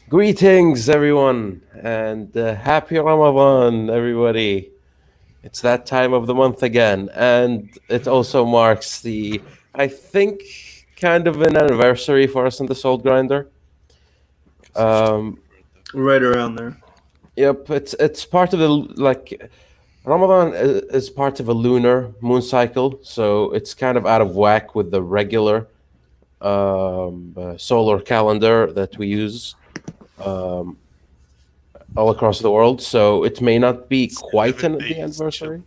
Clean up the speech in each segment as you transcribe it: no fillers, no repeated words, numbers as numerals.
Greetings, everyone, and happy Ramadan, everybody. It's that time of the month again, and it also marks I think, kind of an anniversary for us in the Soul Grinder. 15th Um, birthday. Right around there. yep, it's part of Ramadan is part of a lunar moon cycle, so it's kind of out of whack with the regular solar calendar that we use. Um, all across the world. So it may not be It's quite 11 the days. Chill. anniversary.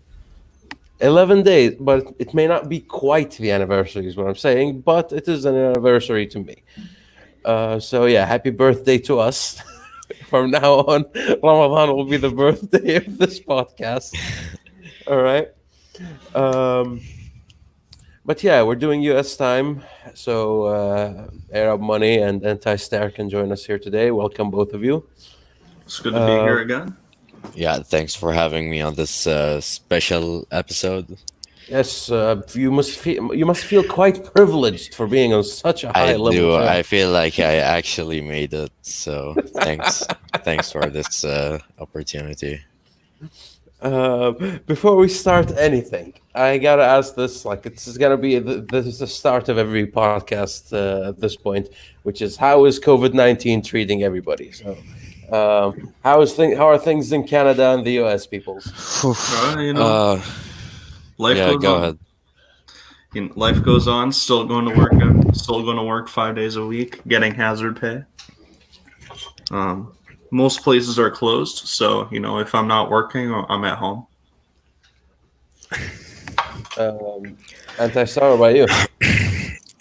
11 days, but it may not be quite the anniversary, is what I'm saying, but it is an anniversary to me. So, yeah, happy birthday to us. From now on, Ramadan will be the birthday of this podcast. All right. Um, but yeah, we're doing US time. So, Arab Money and Antistar can join us here today. Welcome, both of you. It's good to be Uh, here again. Yeah, thanks for having me on this special episode. Yes, you must feel quite privileged for being on such a I high level do. show. I feel like I actually made it. So thanks for this opportunity. Uh, Before we start anything, I gotta ask this. Like, it's gonna be this is the start of every podcast at this point, which is how is COVID-19 treating everybody? So, how are things in Canada and the U.S. peoples? Phew. You know, uh, life yeah, goes go on. ahead. Life goes on. Still going to work. Still going to work 5 days a week, getting hazard pay. Um, Most places are closed, so if I'm not working, I'm at home. Um, Anti-Star, what about you?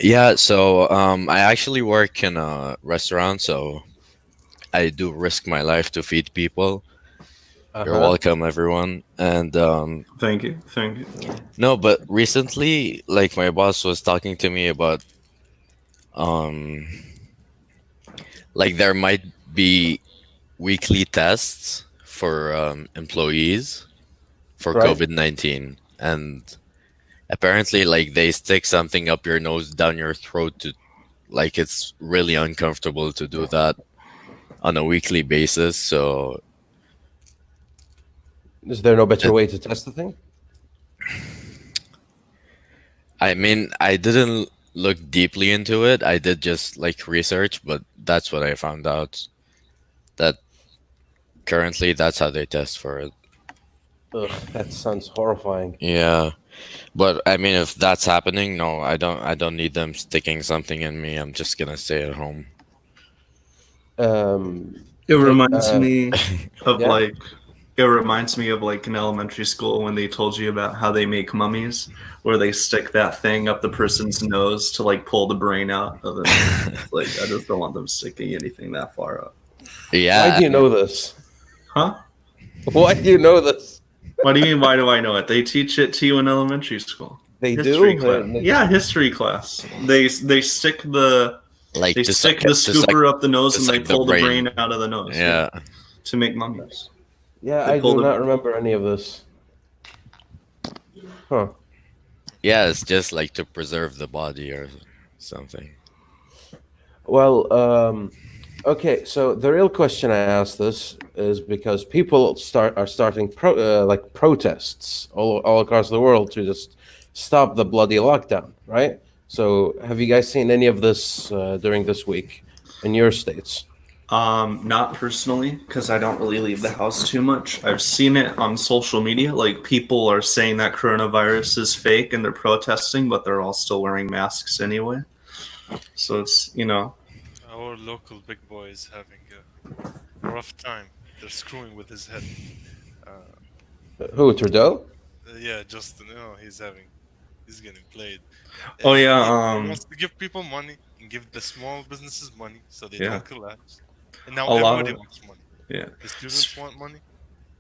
Yeah, so I actually work in a restaurant, so I do risk my life to feed people. Uh You're huh. welcome, everyone. And Thank you. Thank you. no, but recently, like my boss was talking to me about um like there might be weekly tests for employees for Right. COVID-19, and apparently, like they stick something up your nose, down your throat to like it's really uncomfortable to do that on a weekly basis. So Is there no better it, way to test the thing? I mean, I didn't look deeply into it. I did just like research, but that's what I found out that currently that's how they test for it. Ugh, that sounds horrifying. Yeah. But I mean, if that's happening, no, I don't. I don't need them sticking something in me. I'm just gonna stay at home. It Okay. reminds me of Yeah. like it reminds me of like in elementary school when they told you about how they make mummies, where they stick that thing up the person's nose to like pull the brain out of it. Like I just don't want them sticking anything that far up. Why Yeah, do you know this? Huh? Why do you know this? What do you mean? Why do I know it? They teach it to you in elementary school. They History do. class. Yeah, history class. They stick the like they to stick suck the to suck scooper up the nose to and they suck the pull the brain. brain out of the nose. Yeah, Yeah, to make mummies. Yeah, They I pull do the not remember any of this. Huh. yeah. It's just like to preserve the body or something. Well, okay. So the real question I asked this is because people are starting protests all across the world to just stop the bloody lockdown, right? So have you guys seen any of this during this week in your states? Not personally, because I don't really leave the house too much. I've seen it on social media. Like people are saying that coronavirus is fake and they're protesting, but they're all still wearing masks anyway. So it's. Our local big boy is having a rough time. They're screwing with his head. Uh, Who, Trudeau? yeah, Justin, he's getting played. Oh yeah, He wants to give people money and give the small businesses money so they Yeah. don't collapse. And now a lot everybody of wants money. yeah. The students want money.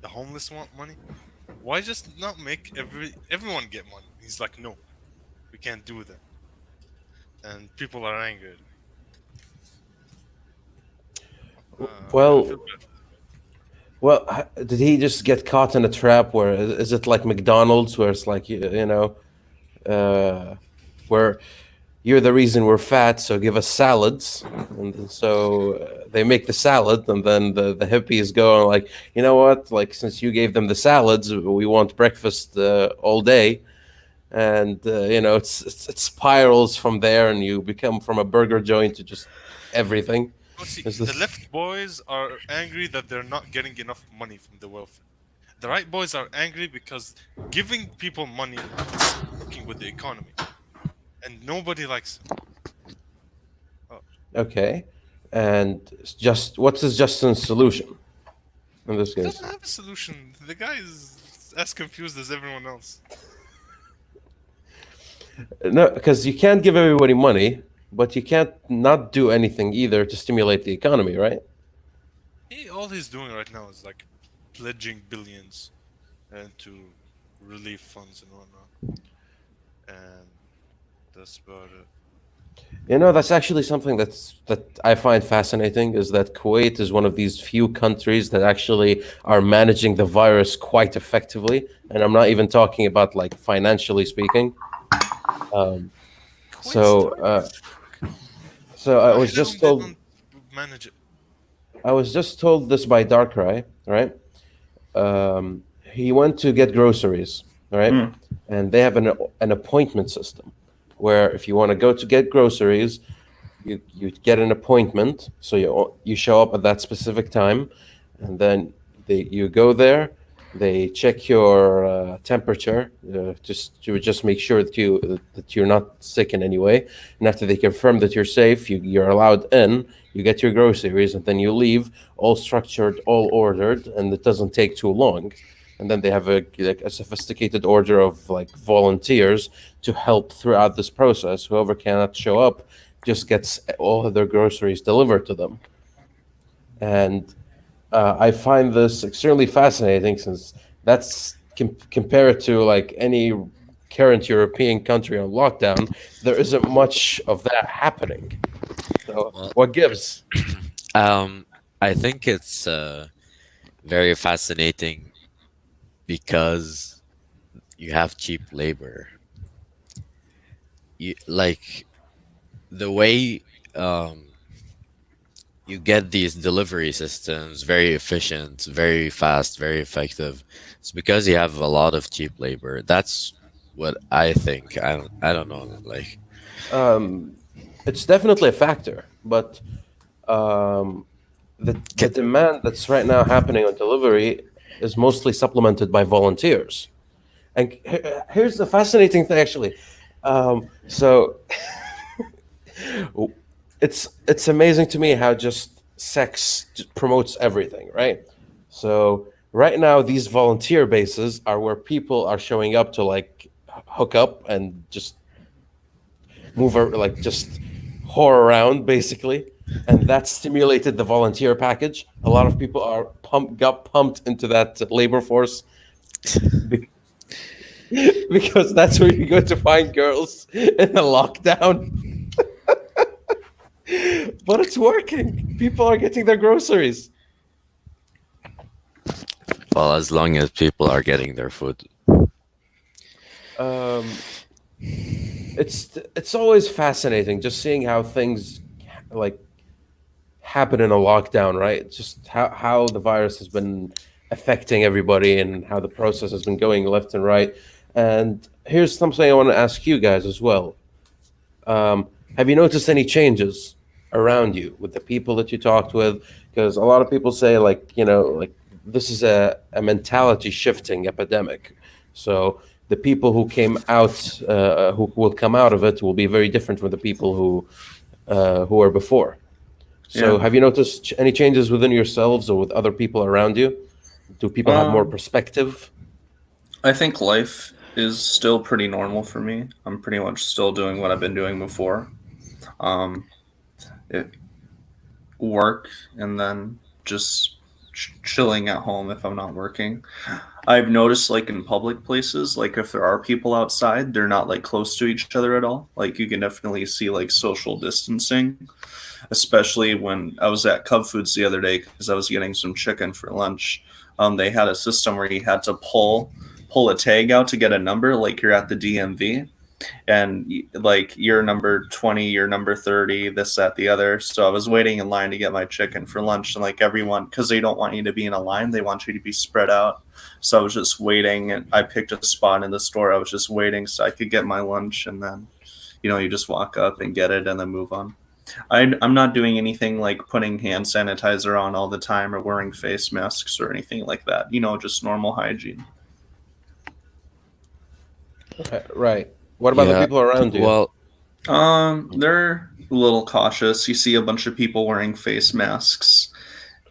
The homeless want money. Why just not make everyone get money? He's like, no, we can't do that. And people are angry. I feel Well, bad. did he just get caught in a trap where is it like McDonald's where it's like you know, uh, where you're the reason we're fat, so give us salads. And then so they make the salad, and then the hippies go and like, you know what? Like, since you gave them the salads, we want breakfast all day. And it spirals from there, and you become from a burger joint to just everything. Oh, see, There's the this. left boys are angry that they're not getting enough money from the welfare. The right boys are angry because giving people money is working with the economy, and nobody likes it. Okay, and just what's his Justin's solution in this He case? doesn't have a solution. The guy is as confused as everyone else. No, because you can't give everybody money, but you can't not do anything either to stimulate the economy, right? All he's doing right now is like pledging billions into relief funds and whatnot, and that's about it. That's actually something that I find fascinating is that Kuwait is one of these few countries that actually are managing the virus quite effectively, and I'm not even talking about like financially speaking. Um, Kuwait's so, tiny uh, as fuck. so I Why was just they told don't manage it? I was just told this by Darkrai, right? He went to get groceries, right? Mm. And they have an appointment system where if you want to go to get groceries, you get an appointment, so you show up at that specific time, and then you go there. They check your temperature, just to just make sure that you're not sick in any way. And after they confirm that you're safe, you're allowed in. You get your groceries, and then you leave, all structured, all ordered, and it doesn't take too long. And then they have a sophisticated order of like volunteers to help throughout this process. Whoever cannot show up just gets all of their groceries delivered to them. And I find this extremely fascinating since that's compared to like any current European country on lockdown, there isn't much of that happening. So Well, what gives? I think it's very fascinating because you have cheap labor. Like the way um, you get these delivery systems very efficient, very fast, very effective. It's because you have a lot of cheap labor. That's what I think. I don't know. Like, Um, it's definitely a factor, but um, the ca- demand that's right now happening on delivery is mostly supplemented by volunteers. And here's the fascinating thing, actually. So it's amazing to me how just sex promotes everything, right? So right now, these volunteer bases are where people are showing up to like hook up and just like just whore around, basically. And that stimulated the volunteer package. A lot of people got pumped into that labor force be- because that's where you go to find girls in a lockdown. But it's working. People are getting their groceries. well, as long as people are getting their food. Um, it's always fascinating just seeing how things like happen in a lockdown, right? Just how the virus has been affecting everybody and how the process has been going left and right. And here's something I want to ask you guys as well. Have you noticed any changes around you with the people that you talked with? Because a lot of people say, like, like this is a mentality shifting epidemic. So the people who came out, who will come out of it, will be very different from the people who were before. So Yeah. have you noticed any changes within yourselves or with other people around you? Do people have more Um, perspective? I think life is still pretty normal for me. I'm pretty much still doing what I've been doing before. Um, it, Work and then just chilling at home if I'm not working. I've noticed like in public places, like if there are people outside, they're not like close to each other at all. Like you can definitely see like social distancing, especially when I was at Cub Foods the other day because I was getting some chicken for lunch. They had a system where you had to pull a tag out to get a number, like you're at the DMV. and like you're number 20, you're number 30, this, that, the other. So I was waiting in line to get my chicken for lunch, and like everyone, because they don't want you to be in a line, they want you to be spread out. So I was just waiting, and I picked a spot in the store. I was just waiting so I could get my lunch, and then you just walk up and get it and then move on. I'm not doing anything like putting hand sanitizer on all the time or wearing face masks or anything like that. Just normal hygiene. Right. What about the Yeah. people around you? Well, They're a little cautious. You see a bunch of people wearing face masks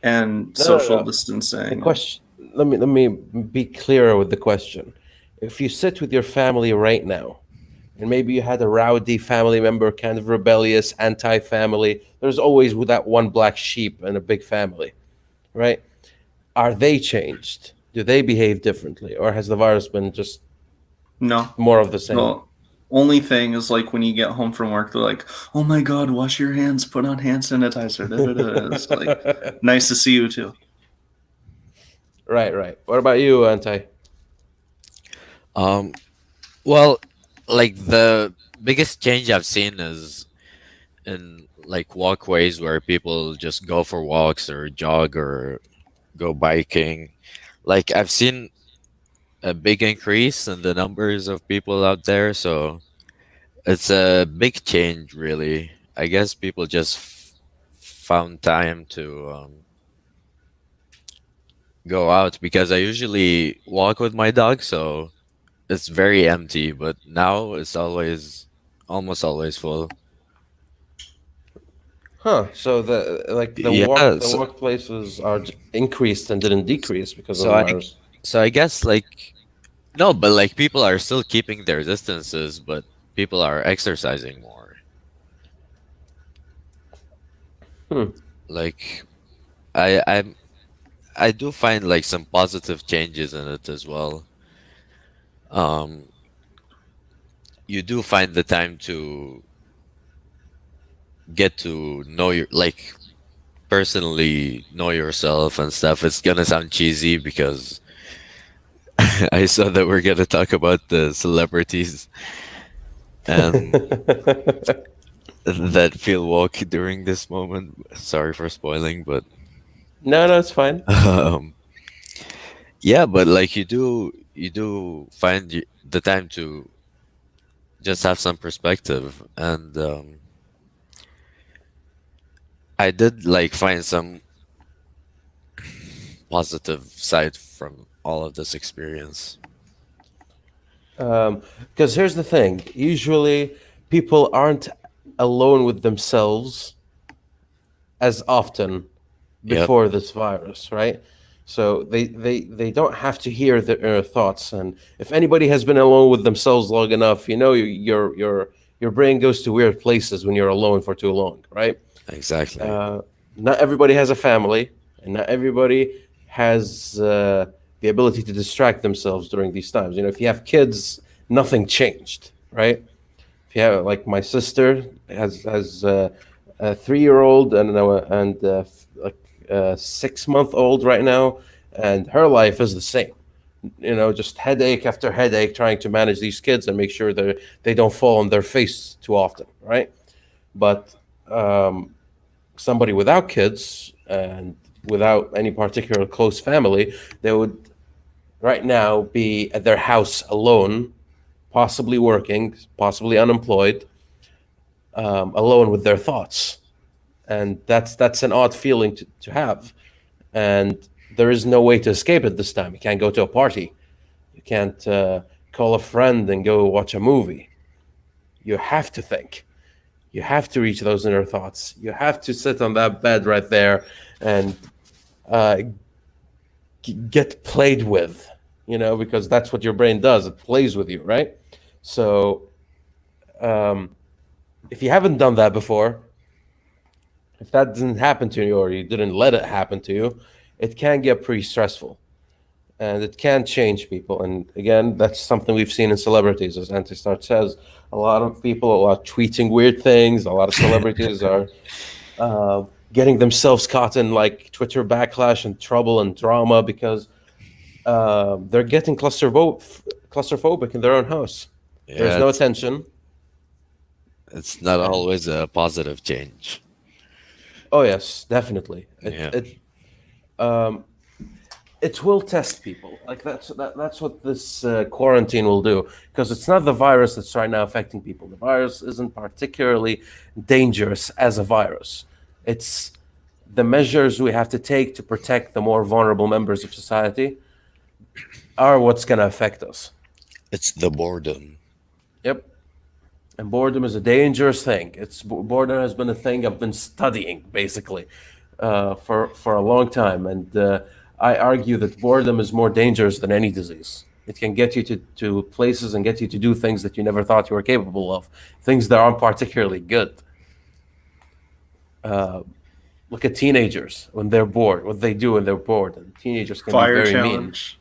and No, no, social no. The distancing. question. Let me be clearer with the question. If you sit with your family right now, and maybe you had a rowdy family member, kind of rebellious, anti-family. There's always that one black sheep in a big family, right? Are they changed? Do they behave differently, or has the virus been just No. more of the same? The only thing is like when you get home from work, they're like, "Oh my God, wash your hands, put on hand sanitizer." Da, da, da. It's like nice to see you too. Right, right. What about you, Anti? um, well, like the biggest change I've seen is in like walkways where people just go for walks or jog or go biking. Like I've seen a big increase in the numbers of people out there, so it's a big change, really. I guess people just found time to go out because I usually walk with my dog, so it's very empty. But now it's almost always full. Huh? So the Yeah. workplaces are increased and didn't decrease because of So the I virus. so I guess like no, but like people are still keeping their distances, but people are exercising more. Hmm. Like I do find like some positive changes in it as well. Um, you do find the time to get to know your like personally know yourself and stuff. It's gonna sound cheesy because I saw that we're gonna talk about the celebrities and that feel woke during this moment. Sorry for spoiling, but No, no, it's fine. um, yeah, but like you do find the time to just have some perspective, and I did like find some positive side from all of this experience. Because here's the thing: usually, people aren't alone with themselves as often Yep, before this virus, right? So they don't have to hear their inner thoughts. And if anybody has been alone with themselves long enough, your brain goes to weird places when you're alone for too long, right? exactly. Uh, Not everybody has a family, and not everybody has the ability to distract themselves during these times. If you have kids, nothing changed, right? If you have, like, my sister has a 3-year-old and like a 6-month old right now, and her life is the same. Just headache after headache, trying to manage these kids and make sure that they don't fall on their face too often, right? But somebody without kids and without any particular close family, they would right now be at their house alone, possibly working, possibly unemployed, alone with their thoughts. And that's an odd feeling to have. And there is no way to escape it this time. You can't go to a party. You can't call a friend and go watch a movie. You have to think. You have to reach those inner thoughts. You have to sit on that bed right there and uh, get played with, because that's what your brain does. It plays with you, right? So if you haven't done that before, if that didn't happen to you or you didn't let it happen to you, it can get pretty stressful and it can change people. And again, that's something we've seen in celebrities, as Antistar says. A lot of people are tweeting weird things. A lot of celebrities are getting themselves caught in like Twitter backlash and trouble and drama because they're getting claustrophobic in their own house. There's Yeah, no attention. it's not And always a positive change. oh yes, definitely. Yeah. Um, it will test people. Like that's what this quarantine will do, because it's not the virus that's right now affecting people. The virus isn't particularly dangerous as a virus. It's the measures we have to take to protect the more vulnerable members of society are what's going to affect us. It's the boredom. Yep. And boredom is a dangerous thing. Boredom has been a thing I've been studying basically for a long time, and I argue that boredom is more dangerous than any disease. It can get you to places and get you to do things that you never thought you were capable of, things that aren't particularly good. Look at teenagers when they're bored, what they do when they're bored. And teenagers can be Fire very mean. challenge.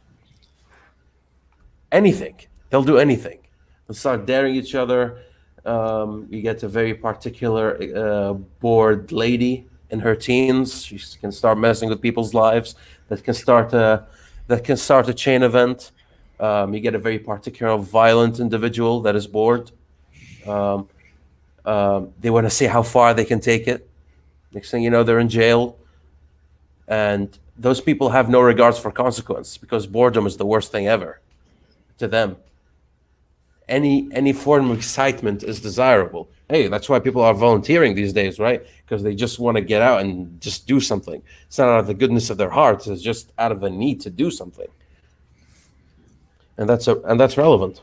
Anything. They'll do anything. They'll start daring each other. You get a very particular bored lady in her teens. She can start messing with people's lives. That can start a chain event. You get a very particular violent individual that is bored. They want to see how far they can take it. Next thing you know, they're in jail. And those people have no regards for consequence because boredom is the worst thing ever to them. Any form of excitement is desirable. Hey, that's why people are volunteering these days, right? Because they just want to get out and just do something. It's not out of the goodness of their hearts. It's just out of the need to do something. And that's relevant.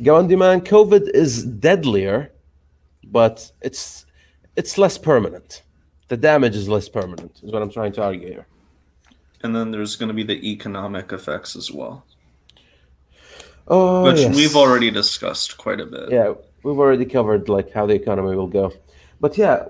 Gandhi man, COVID is deadlier, but it's less permanent. The damage is less permanent, is what I'm trying to argue here. And then there's going to be the economic effects as well, Oh, which yes. we've already discussed quite a bit. Yeah, we've already covered like how the economy will go. But yeah,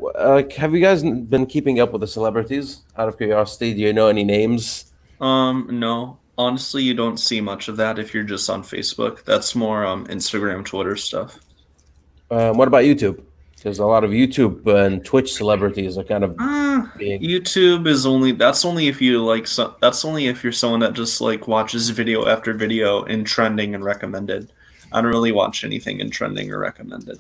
have you guys been keeping up with the celebrities? Out of curiosity, do you know any names? No. Honestly, you don't see much of that if you're just on Facebook. That's more Instagram, Twitter stuff. What about YouTube? Because a lot of YouTube and Twitch celebrities are kind of being. YouTube is only if you like that's only if you're someone that just like watches video after video in trending and recommended. I don't really watch anything in trending or recommended.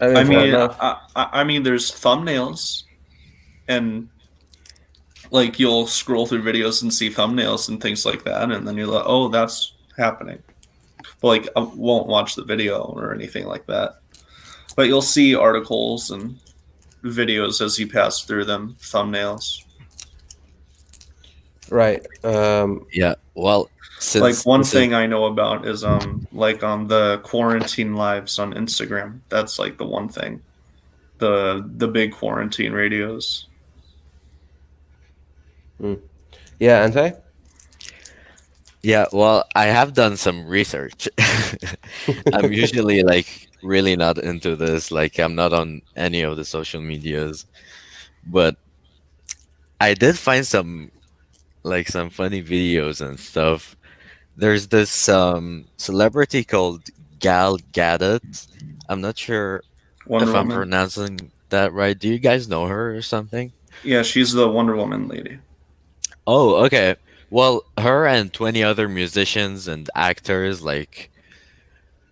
I mean, fair enough. I mean, there's thumbnails, and like you'll scroll through videos and see thumbnails and things like that, and then you're like, oh, that's happening. But like, I won't watch the video or anything like that. But you'll see articles and videos as you pass through them, thumbnails. Right. Yeah. Well, since Like one this thing I know about is like on the quarantine lives on Instagram. That's like the one thing. The big quarantine radios. Yeah, Anti? Yeah, well, I have done some research. I'm usually like really not into this. Like, I'm not on any of the social medias, but I did find some funny videos and stuff. There's this celebrity called Gal Gadot. I'm not sure Wonder if I'm Woman. pronouncing that right. Do you guys know her or something? Yeah, she's the Wonder Woman lady. Oh, okay. Well, her and 20 other musicians and actors, like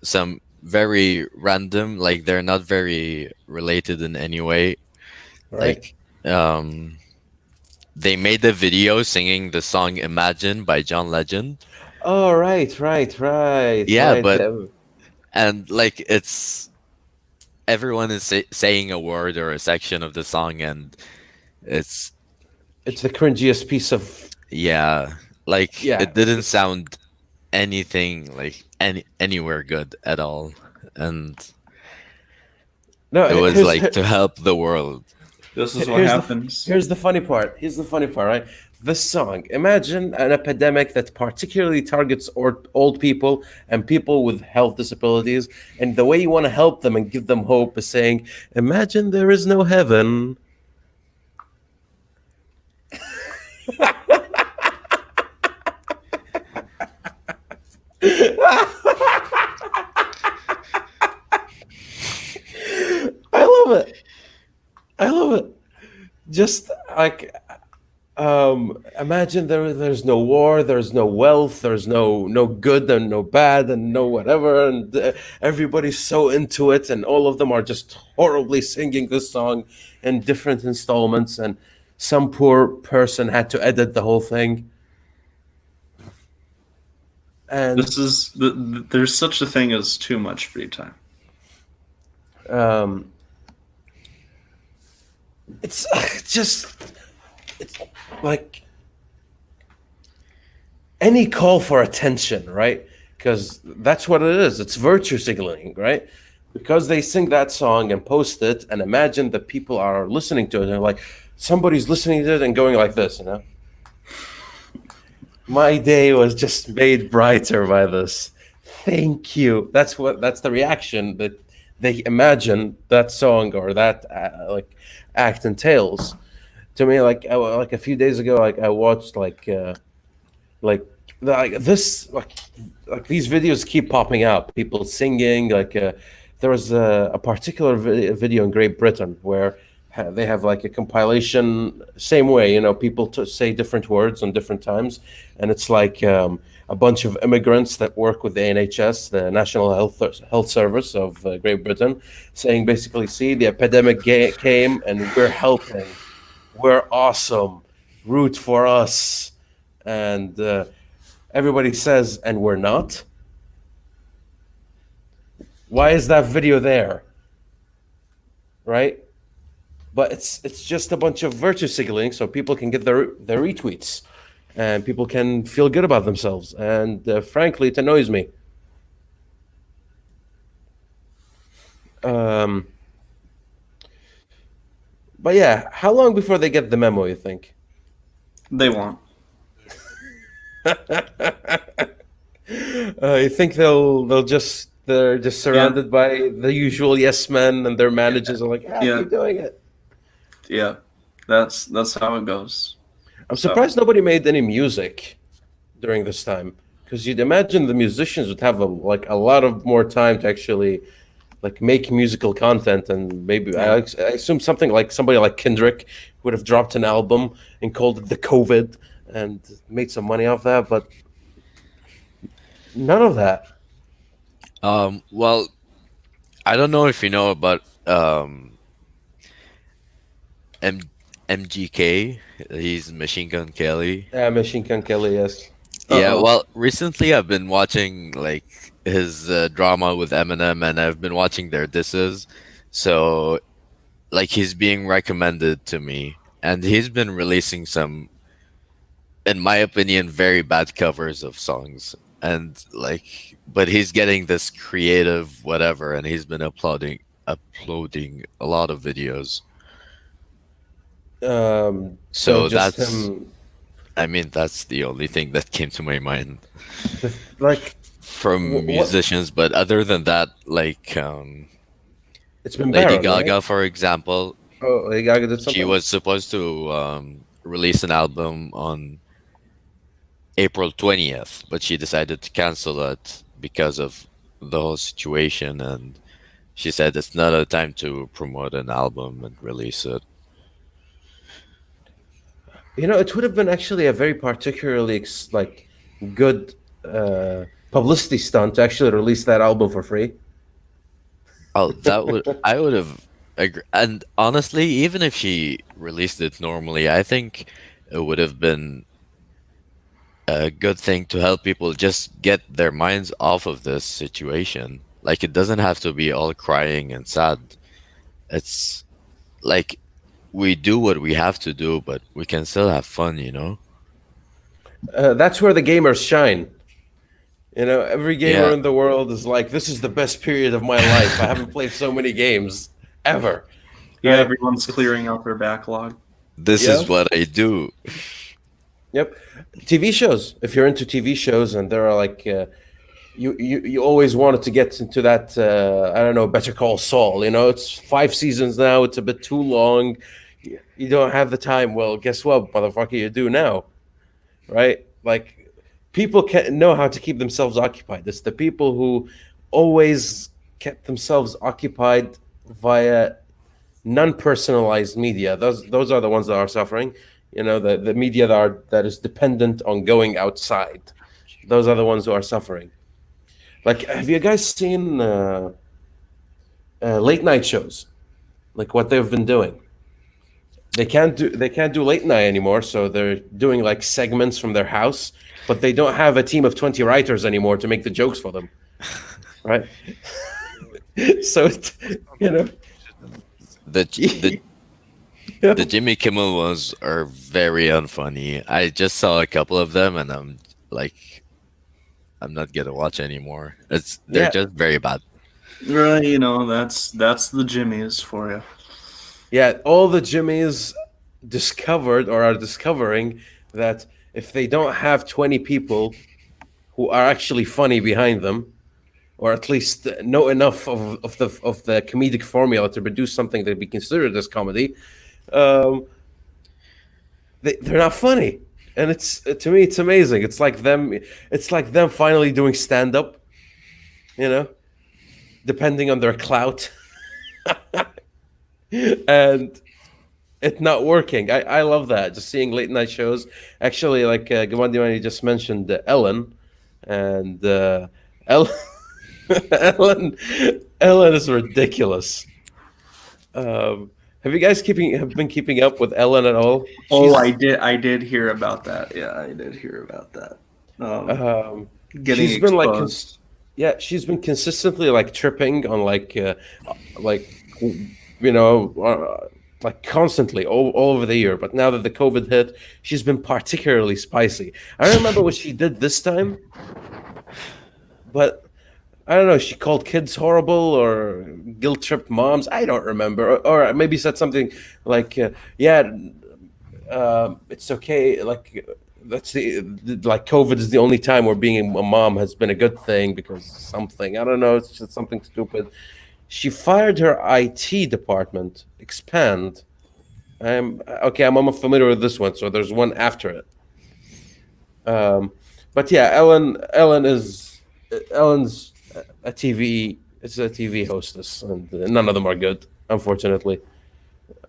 some very random, like they're not very related in any way. Right. Like, they made the video singing the song Imagine by John Legend. Oh, right. Yeah, right. but and like it's everyone is saying a word or a section of the song, and it's it's the cringiest piece of. yeah, like Yeah. it didn't sound anything like anywhere good at all, and No, it was here's- like to help the world. This is what Here's happens. Here's the funny part. Right? This song. Imagine an epidemic that particularly targets old people and people with health disabilities, and the way you want to help them and give them hope is saying, "Imagine there is no heaven." I love it. Just like Imagine there's no war, there's no wealth, there's no good and no bad and no whatever, and everybody's so into it, and all of them are just horribly singing this song in different installments, and some poor person had to edit the whole thing, and There's such a thing as too much free time. um, it's just it's like any call for attention, right? Because that's what it is. It's virtue signaling, right? Because they sing that song and post it, and imagine that people are listening to it, and like somebody's listening to it and going like this, you know. My day was just made brighter by this. Thank you. That's the reaction that they imagine that song or that like act entails. To me, like a few days ago, like I watched like like these videos keep popping up, people singing there was a particular video in Great Britain where they have like a compilation same way, you know, people say different words on different times, and it's like a bunch of immigrants that work with the NHS, the National Health Service of Great Britain, saying basically, see, the epidemic came and we're helping, we're awesome, root for us, and everybody says, and we're not. Why is that video there? Right? But it's just a bunch of virtue signaling so people can get their retweets and people can feel good about themselves. And frankly, it annoys me. Um, but yeah, how long before they get the memo, you think? They won't. You think they're just surrounded by the usual yes men, and their managers are like, Yeah. keep doing it. Yeah, that's how it goes. I'm surprised nobody made any music during this time, because you'd imagine the musicians would have a lot of more time to actually like make musical content, and maybe I assume something like somebody like Kendrick would have dropped an album and called it the COVID and made some money off that, but none of that. Well, I don't know if you know about M MGK. He's Machine Gun Kelly. Machine Gun Kelly, yes. Yeah, Uh-oh. well, recently I've been watching like his drama with Eminem, and I've been watching their disses. So, like, he's being recommended to me, and he's been releasing some, in my opinion, very bad covers of songs. And like, but he's getting this creative whatever, and he's been uploading a lot of videos. So So just that's, him, I mean, that's the only thing that came to my mind like from what? musicians. But other than that, like It's been Lady Baron, Gaga, right? for example, Oh, Lady Gaga did she something. was supposed to release an album on April 20th, but she decided to cancel it because of the whole situation. And she said it's not a time to promote an album and release it. You know, it would have been actually a very particularly like good publicity stunt to actually release that album for free. Oh, that would, I would have agree. And honestly, even if she released it normally, I think it would have been a good thing to help people just get their minds off of this situation. Like, it doesn't have to be all crying and sad. It's like we do what we have to do, but we can still have fun, you know? That's where the gamers shine. You know, every gamer Yeah. in the world is like, "This is the best period of my life. I haven't played so many games ever." Yeah, Right? everyone's clearing out their backlog. This Yeah. is what I do. Yep. TV shows. If you're into TV shows, and there are like you always wanted to get into that I don't know, Better Call Saul. You know, it's 5 seasons now. It's a bit too long. You don't have the time. Well, guess what, motherfucker, you do now, right? Like people can know how to keep themselves occupied. It's the people who always kept themselves occupied via non-personalized media. Those are the ones that are suffering. the media that is dependent on going outside. Those are the ones who are suffering. Like, have you guys seen late night shows? Like what they've been doing. They can't do late night anymore, so they're doing like segments from their house, but they don't have a team of 20 writers anymore to make the jokes for them, right? So The the the Jimmy Kimmel ones are very unfunny. I just saw a couple of them, and I'm like, I'm not gonna watch anymore. They're yeah, just very bad. Right, that's the Jimmies for you. yeah. All the Jimmys discovered or are discovering that if they don't have 20 people who are actually funny behind them, or at least know enough of the comedic formula to produce something that be considered as comedy, um, they're not funny. And it's to me, it's amazing. It's like them finally doing stand up, you know, depending on their clout, and it not working. I love that. Just seeing late night shows. Actually, like Gamandi just mentioned Ellen, and Ellen, Ellen, Ellen is ridiculous. Have you guys have been keeping up with Ellen at all? Oh, I did hear about that. Yeah, I did hear about that. Um, Getting she's been like, exposed. yeah, she's been consistently like tripping on like you know, like constantly all over the year. But now that the COVID hit, she's been particularly spicy. I don't remember what she did this time, but I don't know. She called kids horrible or guilt tripped moms. I don't remember, or maybe said something like, "Yeah, it's okay." Like like COVID is the only time where being a mom has been a good thing because something. I don't know. It's just something stupid. She fired her IT department. Expand. I'm okay. I'm familiar with this one, so there's one after it. Um, but yeah, Ellen's a TV. It's a TV hostess, and none of them are good, unfortunately.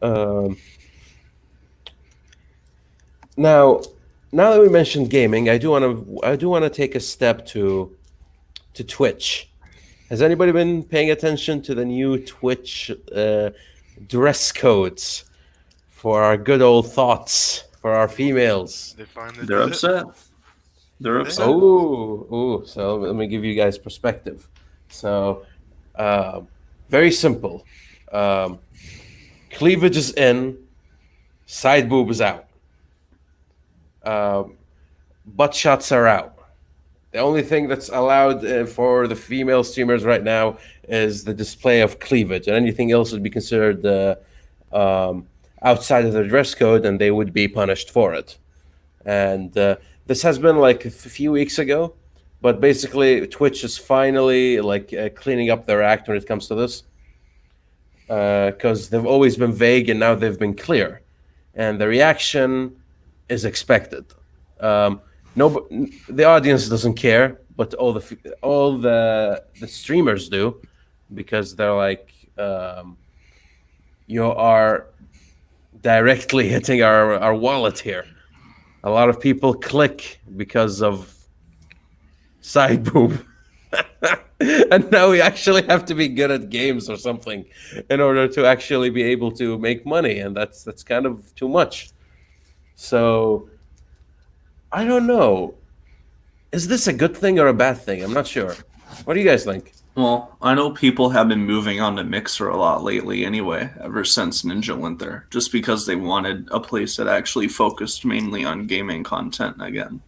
Um, now, now that we mentioned gaming, I do want to take a step to Twitch. Has anybody been paying attention to the new Twitch dress codes for our good old thoughts for our females? They finally They're did it. upset. They're upset. Oh. So let me give you guys perspective. So, uh, very simple. Um, Cleavage is in, side boob is out. Um, butt shots are out. The only thing that's allowed for the female streamers right now is the display of cleavage, and anything else would be considered um, outside of the dress code, and they would be punished for it. And this has been like a few weeks ago, but basically Twitch is finally like cleaning up their act when it comes to this, because they've always been vague and now they've been clear, and the reaction is expected. Um, no, the audience doesn't care, but all the streamers do, because they're like, you are directly hitting our wallet here. A lot of people click because of side boob. And now we actually have to be good at games or something in order to actually be able to make money, and that's kind of too much. So I don't know. Is this a good thing or a bad thing? I'm not sure. What do you guys think? Well, I know people have been moving on to Mixer a lot lately anyway, ever since Ninja went there, just because they wanted a place that actually focused mainly on gaming content again.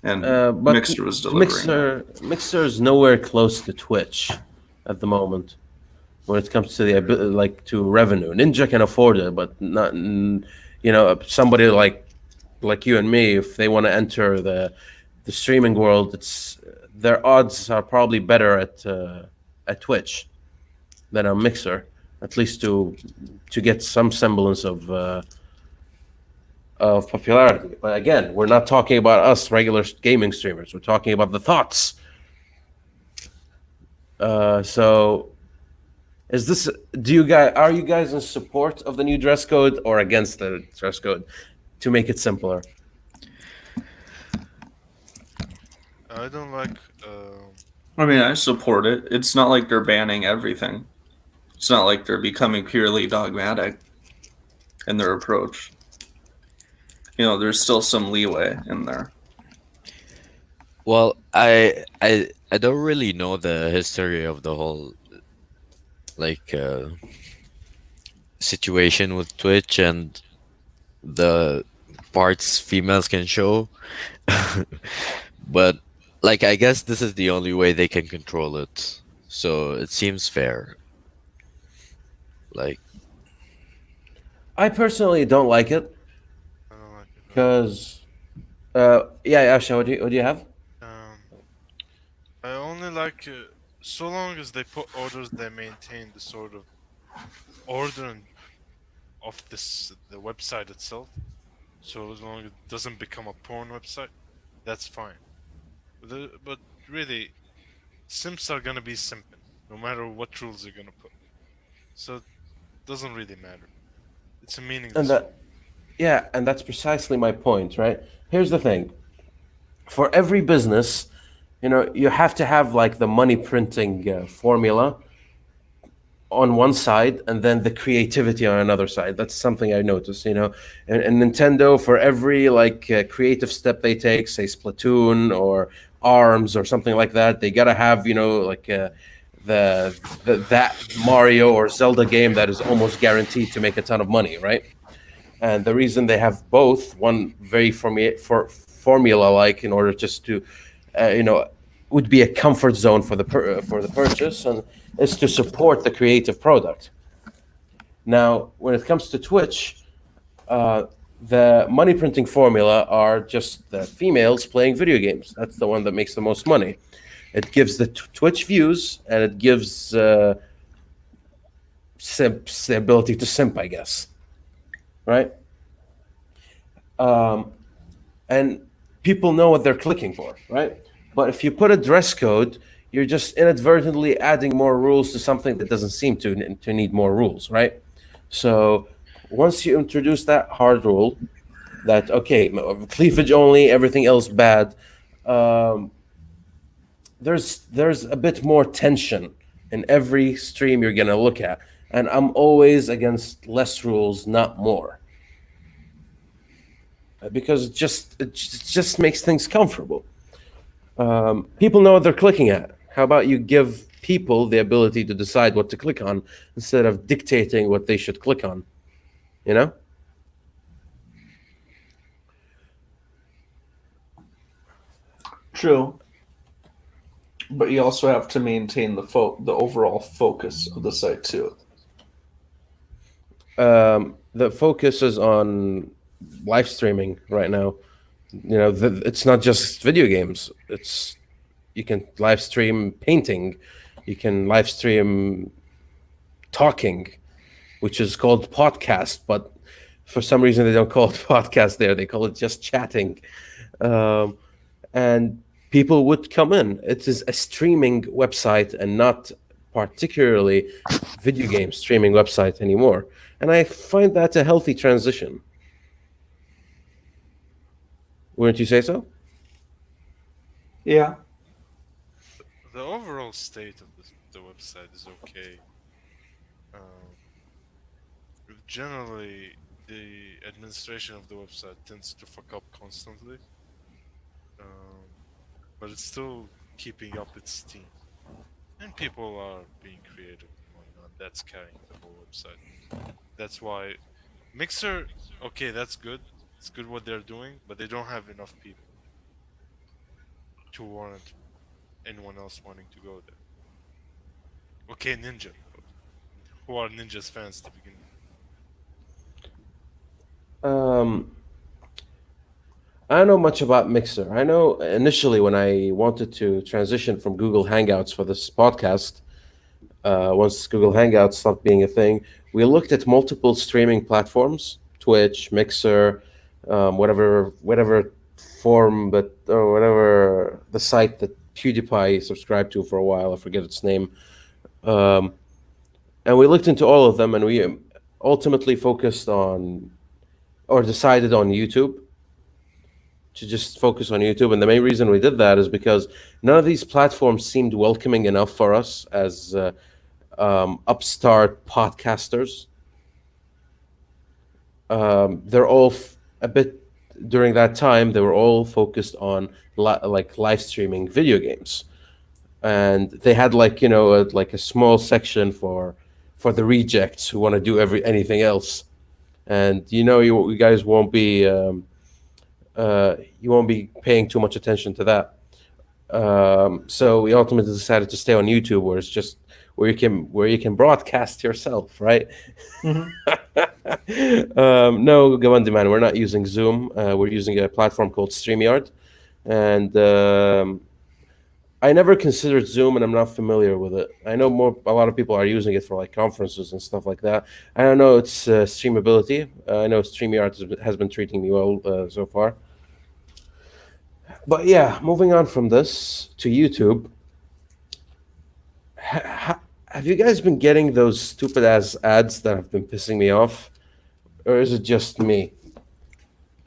And But Mixer was delivering that. Mixer is nowhere close to Twitch at the moment when it comes to to revenue. Ninja can afford it, but not somebody like you and me, if they want to enter the streaming world, it's their odds are probably better at Twitch than on Mixer, at least to get some semblance of popularity. But again, we're not talking about us regular gaming streamers. We're talking about the thoughts. So Is this do you guys are you guys in support of the new dress code or against the dress code to make it simpler? I don't like. I mean, I support it. It's not like they're banning everything. It's not like they're becoming purely dogmatic in their approach. There's still some leeway in there. Well, I don't really know the history of the whole like situation with Twitch and the parts females can show, but like I guess this is the only way they can control it. So it seems fair. Like I personally don't like it I don't like it. because yeah, Asha, what do you have? Um, I only like so long as they put orders, they maintain the sort of order of the website itself. So as long as it doesn't become a porn website, that's fine. But really, simps are gonna be simping, no matter what rules they're gonna put. So it doesn't really matter. It's a And meaningless rule. that Yeah, and that's precisely my point, right? Here's the thing. For every business, you have to have like the money printing formula on one side and then the creativity on another side. That's something I noticed, and Nintendo, for every like creative step they take, say Splatoon or Arms or something like that, they gotta have like that Mario or Zelda game that is almost guaranteed to make a ton of money, right? And the reason they have both, one very formula like, in order just to would be a comfort zone for the purchase, and is to support the creative product. Now when it comes to Twitch, the money printing formula are just the females playing video games. That's the one that makes the most money. It gives the Twitch views, and it gives simps the ability to simp, I guess, right? And people know what they're clicking for, right? But if you put a dress code, you're just inadvertently adding more rules to something that doesn't seem to need more rules, right? So once you introduce that hard rule, that okay, cleavage only, everything else bad, um, there's a bit more tension in every stream you're gonna look at, and I'm always against less rules, not more, because it just makes things comfortable. People know what they're clicking at. How about you give people the ability to decide what to click on instead of dictating what they should click on? You know? True, but you also have to maintain the overall focus of the site too. The focus is on live streaming right now. It's not just video games. You can live stream painting, you can live stream talking, which is called podcast, but for some reason they don't call it podcast there. They call it just chatting. And people would come in. It is a streaming website and not particularly video game streaming website anymore. And I find that a healthy transition. Wouldn't you say so? Yeah. The overall state of the website is okay. Um, Generally, the administration of the website tends to fuck up constantly, um, but it's still keeping up its steam. And people are being creative and whatnot. That's carrying the whole website. That's why Mixer, okay, that's good. It's good what they're doing, but they don't have enough people to warrant anyone else wanting to go there. Okay, Ninja. Who are Ninja's fans to begin with? I don't know much about Mixer. I know initially when I wanted to transition from Google Hangouts for this podcast, once Google Hangouts stopped being a thing, we looked at multiple streaming platforms: Twitch, Mixer, whatever form, but or whatever the site that PewDiePie subscribed to for a while. I forget its name. Um, And we looked into all of them, and we ultimately focused on, or decided on YouTube, to just focus on YouTube. And the main reason we did that is because none of these platforms seemed welcoming enough for us as upstart podcasters. They're all a bit, during that time, they were all focused on like live streaming video games. And they had, like, like a small section for the rejects who want to do anything else. And you guys won't be you won't be paying too much attention to that. So we ultimately decided to stay on YouTube, where it's just where you can broadcast yourself, right? Mhm. No, Gawandi man, we're not using Zoom. We're using a platform called StreamYard, and I never considered Zoom, and I'm not familiar with it. I know a lot of people are using it for like conferences and stuff like that. I don't know its streamability. I know StreamYard has been treating me well so far. But yeah, moving on from this to YouTube. Have you guys been getting those stupid ass ads that have been pissing me off, or is it just me?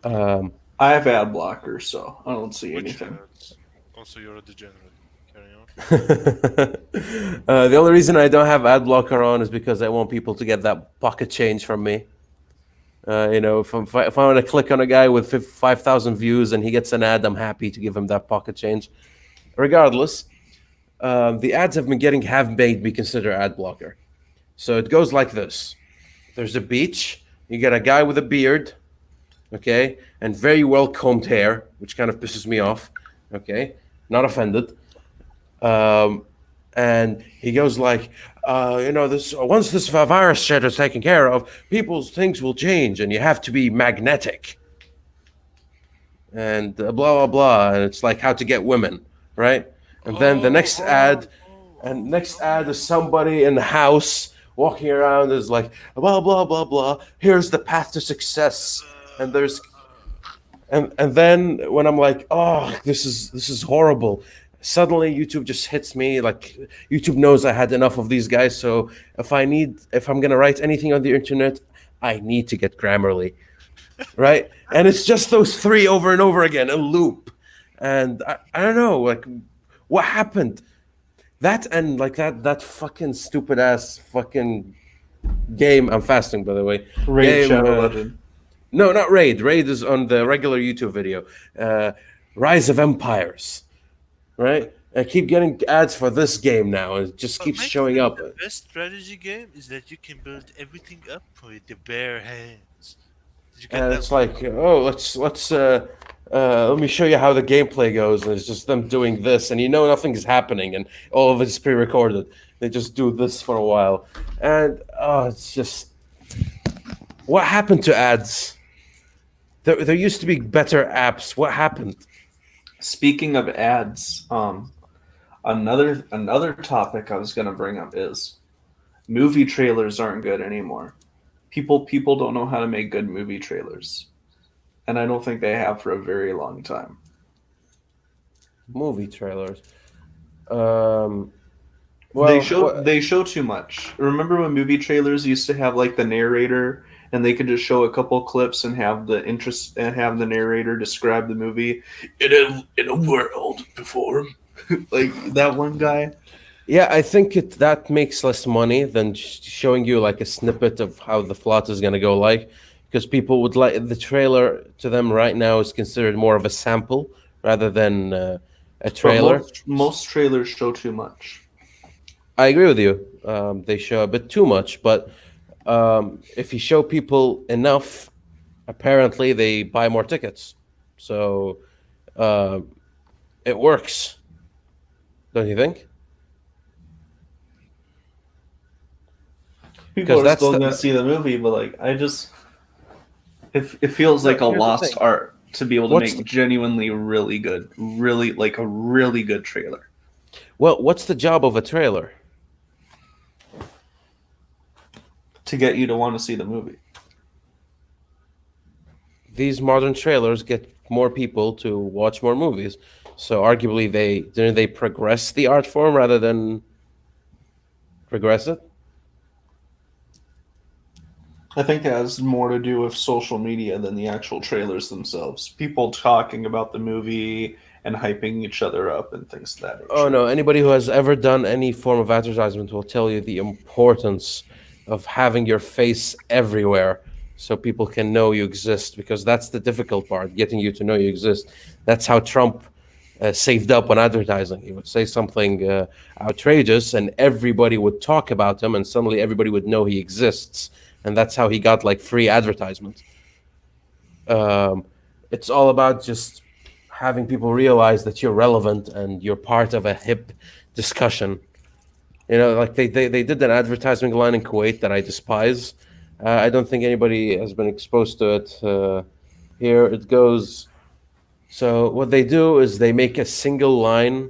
Um, I have ad blocker, so I don't see Which anything. ads? Also, you're a degenerate. Carry on. the only reason I don't have ad blocker on is because I want people to get that pocket change from me. If I want to click on a guy with 5,000 views and he gets an ad, I'm happy to give him that pocket change. Regardless, the ads have made me consider ad blocker. So it goes like this: there's a beach, you get a guy with a beard, okay, and very well combed hair, which kind of pisses me off, okay, not offended. And he goes like, this once this virus shit is taken care of, people's things will change, and you have to be magnetic, and blah blah blah, and it's like how to get women, right? And then the next ad, is somebody in the house walking around is like blah blah blah blah. Here's the path to success, and there's and then when I'm like, oh, this is horrible. Suddenly YouTube just hits me like YouTube knows I had enough of these guys. So if I'm gonna write anything on the internet, I need to get Grammarly, right? And it's just those three over and over again, a loop. And I don't know, like, what happened? That and like that fucking stupid ass fucking game. I'm fasting, by the way. Raid Game, Shadow Legend. No, not Raid. Raid is on the regular YouTube video. Rise of Empires, right? I keep getting ads for this game now. It just But keeps my showing friend, up. the best strategy game is that you can build everything up with the bare hands. Did you get And that it's one? like, oh, let me show you how the gameplay goes. And it's just them doing this, and nothing is happening, and all of it's pre-recorded. They just do this for a while, and it's just, what happened to ads? There used to be better apps. What happened? Speaking of ads, another topic I was gonna bring up is movie trailers aren't good anymore. People don't know how to make good movie trailers, and I don't think they have for a very long time. Movie trailers. Well, They show too much. Remember when movie trailers used to have like the narrator, and they could just show a couple clips and have the narrator describe the movie in a world before, like that one guy. yeah, I think that makes less money than showing you like a snippet of how the plot is gonna go, like, because people would like the trailer to them right now is considered more of a sample rather than a But trailer. most trailers show too much. I agree with you. They show a bit too much, but if you show people enough, apparently they buy more tickets. So uh, it works, don't you think? People 'Cause are that's still the- gonna see the movie, but like it feels like a Here's the lost thing. art to be able to What's make genuinely really good, really like a really good trailer. Well, what's the job of a trailer? To get you to want to see the movie. These modern trailers get more people to watch more movies. So arguably didn't they progress the art form rather than regress it? I think it has more to do with social media than the actual trailers themselves. People talking about the movie and hyping each other up and things of that Oh nature. no, anybody who has ever done any form of advertisement will tell you the importance of having your face everywhere so people can know you exist, because that's the difficult part, getting you to know you exist. That's how Trump saved up on advertising. He would say something outrageous and everybody would talk about him and suddenly everybody would know he exists. And that's how he got like free advertisement. Um, it's all about just having people realize that you're relevant and you're part of a hip discussion. You know, like they did an advertising line in Kuwait that I despise. I don't think anybody has been exposed to it. Here it goes. So what they do is they make a single line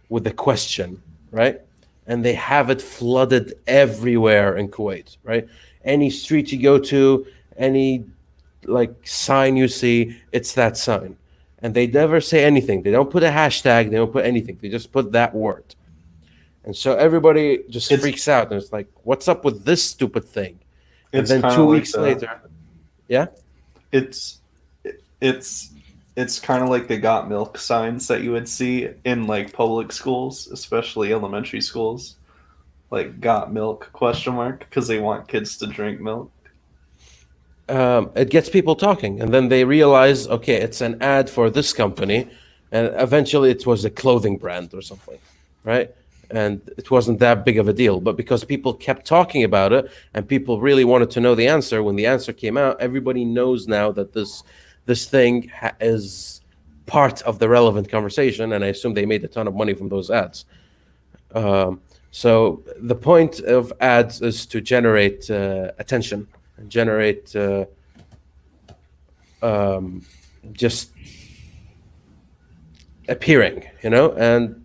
with a question, right? And they have it flooded everywhere in Kuwait, right? Any street you go to, any like sign you see, it's that sign. And they never say anything. They don't put a hashtag, they don't put anything. They just put that word. And so everybody just It's freaks out and it's like, what's up with this stupid thing? And it's then kind two of like weeks the later, yeah? it's it's it's kind of like the got milk signs that you would see in like public schools, especially elementary schools, like got milk question mark because they want kids to drink milk. It gets people talking, and then they realize, okay, it's an ad for this company, and eventually it was a clothing brand or something, right? And it wasn't that big of a deal, but because people kept talking about it and people really wanted to know the answer, when the answer came out, everybody knows now that this thing is part of the relevant conversation, and I assume they made a ton of money from those ads. Um, so the point of ads is to generate attention and generate um, just appearing, you know, and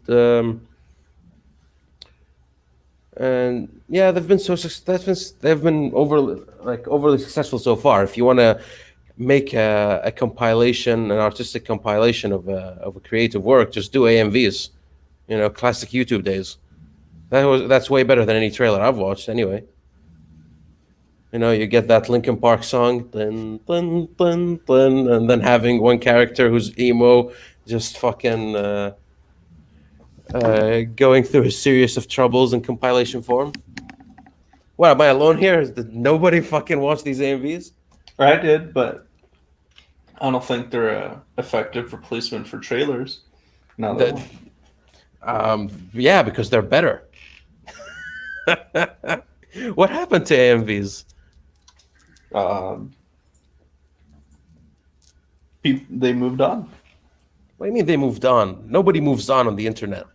yeah, they've been they've been overly successful so far. If you want to make a compilation, an artistic compilation of a creative work, just do AMVs, you know, classic YouTube days. That's way better than any trailer I've watched anyway. You know, you get that Linkin Park song, dun, dun, dun, dun, and then having one character who's emo just fucking going through a series of troubles in compilation form. What, am I alone here? Did nobody fucking watch these AMVs? Or I did, but I don't think they're a effective replacement for trailers. Not at That, all. yeah, because they're better. What happened to AMVs? Um, they moved on. What do you mean they moved on? Nobody moves on the internet.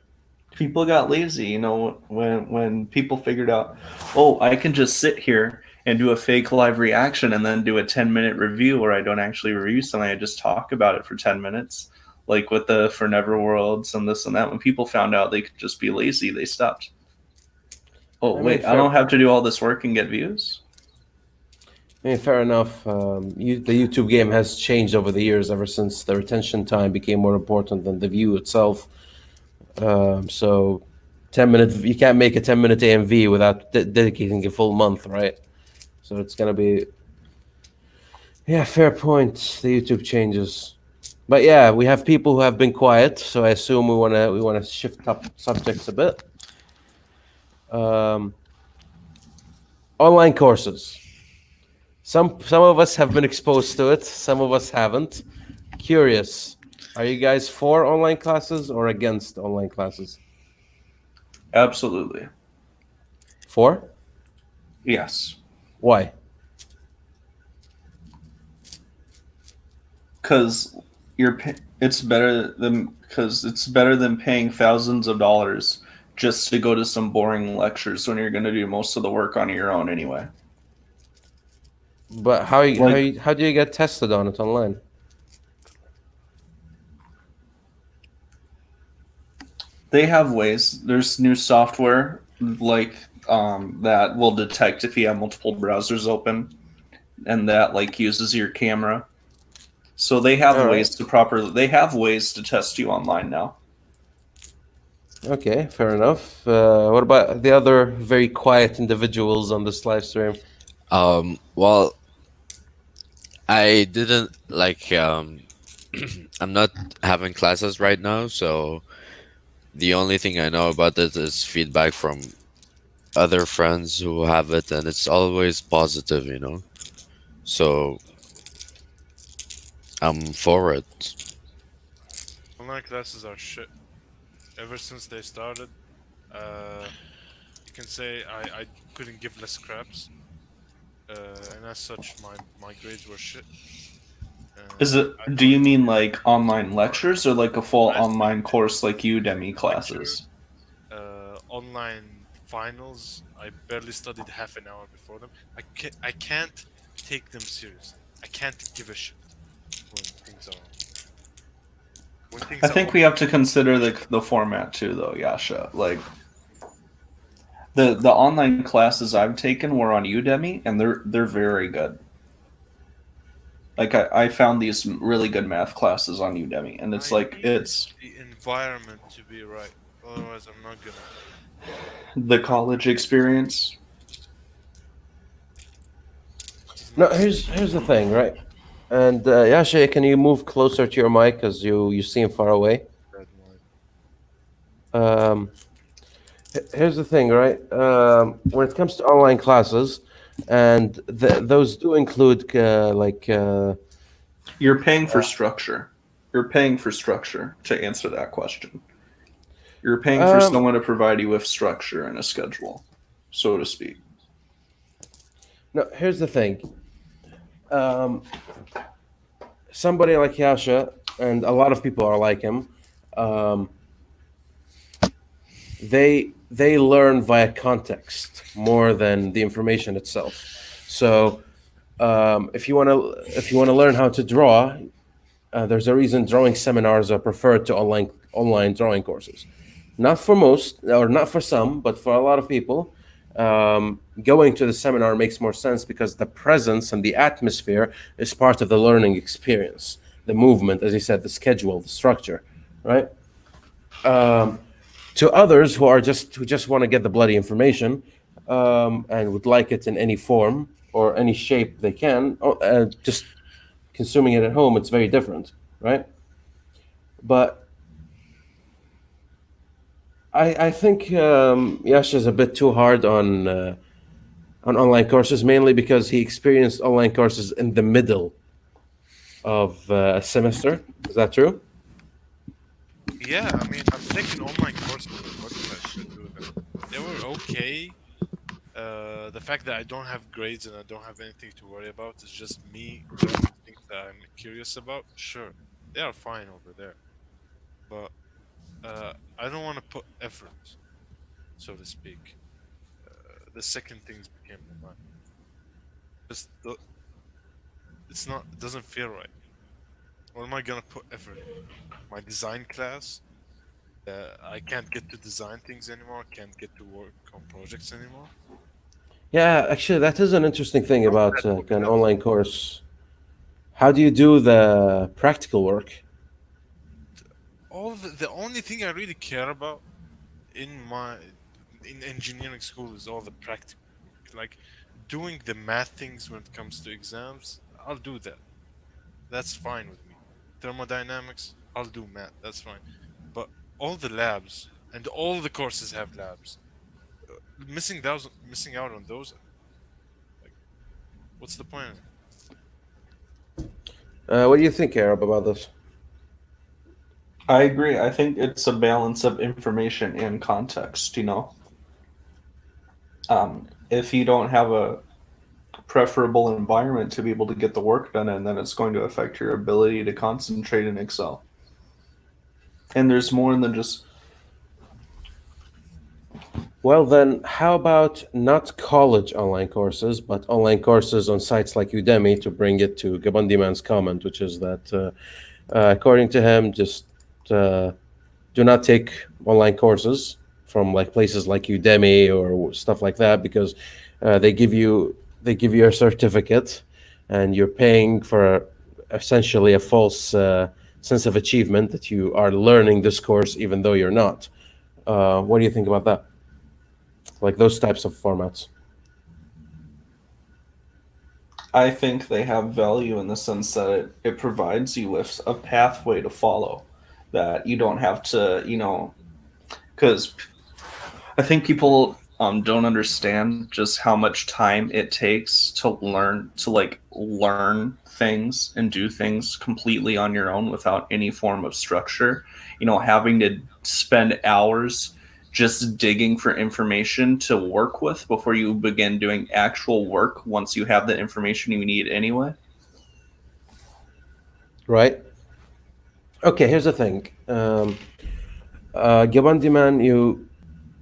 People got lazy, you know, when people figured out, oh, I can just sit here and do a fake live reaction and then do a 10-minute review where I don't actually review something, I just talk about it for 10 minutes, like with the For Never Worlds and this and that. When people found out they could just be lazy, they stopped. Oh, I mean, wait, I fair, don't have to do all this work and get views? I mean, fair enough. The YouTube game has changed over the years, ever since the retention time became more important than the view itself. So, 10 minute, you can't make a 10-minute AMV without dedicating a full month, right? So it's gonna be, yeah, fair point. The YouTube changes, but yeah, we have people who have been quiet, so I assume we wanna shift up subjects a bit. Um, Online courses. Some of us have been exposed to it. Some of us haven't. Curious. Are you guys for online classes or against online classes? Absolutely. For? Yes. Why? Because it's better than paying thousands of dollars just to go to some boring lectures when you're going to do most of the work on your own anyway. But Like how do you get tested on it online? they have ways. There's new software like that will detect if you have multiple browsers open, and that like uses your camera. So they have All right. ways to properly. They have ways to test you online now. Okay, fair enough. What about the other very quiet individuals on this live stream? Well, I didn't like. I'm not having classes right now, so the only thing I know about it is feedback from other friends who have it, and it's always positive, you know. So I'm for it. Online classes are shit. Ever since they started, uh, you can say I couldn't give less craps, and as such, my grades were shit. Is And it? I Do don't you mean care. like online lectures or like a full I said online course like Udemy lecture, classes? online finals. I barely studied half an hour before them. I can't take them seriously. I can't give a shit when things are when I things are think we online. have to consider the format too, though, Yasha. Like the online classes I've taken were on Udemy, and they're very good. Like I found these really good math classes on Udemy, and it's I like need it's the environment to be right. Otherwise, I'm not gonna. the I'm not college gonna use it. experience. It's No, not the same. here's the thing, right? And Yasha, can you move closer to your mic because you seem far away? That one. Um, Here's the thing, right? When it comes to online classes, and those do include You're paying for structure. You're paying for structure to answer that question. You're paying for um, someone to provide you with structure and a schedule, so to speak. no. Here's the thing. Um, Somebody like Yasha, and a lot of people are like him. Um, they learn via context more than the information itself. So if you want to learn how to draw, there's a reason drawing seminars are preferred to online drawing courses. Not for most, or not for some, but for a lot of people, going to the seminar makes more sense because the presence and the atmosphere is part of the learning experience. The movement, as you said, the schedule, the structure, right? To others who just want to get the bloody information, and would like it in any form or any shape they can, just consuming it at home, it's very different, right? But I think Yash is a bit too hard on online courses, mainly because he experienced online courses in the middle of a semester. Is that true? Yeah, I mean, I've taken online courses. What did I should do them? They were okay. The fact that I don't have grades and I don't have anything to worry about is just me learning things that I'm curious about. Sure, they are fine over there, but I don't want to put effort, so to speak. The second things became the mind. Just it's not. It doesn't feel right. What am I gonna put effort in? My design class. I can't get to design things anymore. Can't get to work on projects anymore. Yeah, actually, that is an interesting thing Not about that what an else? online course. How do you do the practical work? The only thing I really care about in my in engineering school is all the practical work. Like doing the math things when it comes to exams, I'll do that. That's fine with me. Thermodynamics, I'll do math. That's fine. But all the labs and all the courses have labs. Missing out on those, like, what's the point of it? What do you think, Arab, about this? I agree. I think it's a balance of information and context. If you don't have a preferable environment to be able to get the work done in, then it's going to affect your ability to concentrate and excel. And there's more than just Well, then, how about not college online courses, but online courses on sites like Udemy to bring it to Gabandi Man's comment, which is that, according to him, just uh, do not take online courses from like places like Udemy or stuff like that because they give you a certificate, and you're paying for essentially a false sense of achievement that you are learning this course even though you're not. What do you think about that? Like those types of formats? I think they have value in the sense that it provides you with a pathway to follow that you don't have to, because I think people don't understand just how much time it takes to learn things and do things completely on your own without any form of structure. Having to spend hours just digging for information to work with before you begin doing actual work once you have the information you need anyway. Right. Okay. Here's the thing. Gabandi man,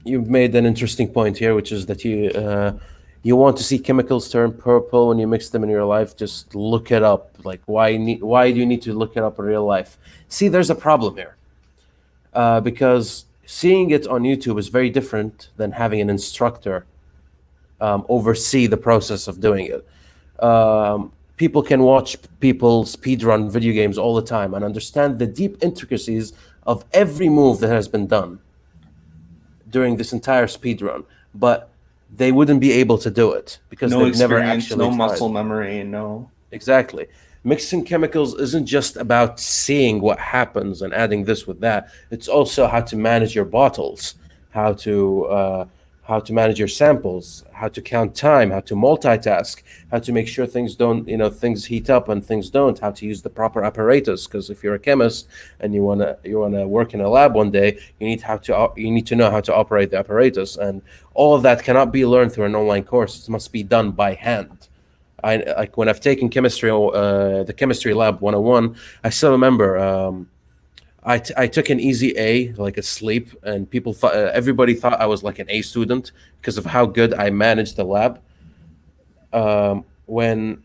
you've made an interesting point here, which is that you want to see chemicals turn purple when you mix them in your life. Just look it up. Like, why do you need to look it up in real life? See, there's a problem here, because seeing it on YouTube is very different than having an instructor oversee the process of doing it. People can watch people speedrun video games all the time and understand the deep intricacies of every move that has been done during this entire speed run, but they wouldn't be able to do it because No they've never experience, actually no tried. muscle memory, no. Exactly. Mixing chemicals isn't just about seeing what happens and adding this with that. It's also how to manage your bottles, how to manage your samples, how to count time, how to multitask, how to make sure things don't, things heat up and things don't, how to use the proper apparatus. Because if you're a chemist and you wanna work in a lab one day, you need to know how to operate the apparatus, and all of that cannot be learned through an online course. It must be done by hand. I like when I've taken chemistry, the chemistry lab 101. I still remember. I took an easy A, like a sleep, and everybody thought I was like an A student because of how good I managed the lab. Um, when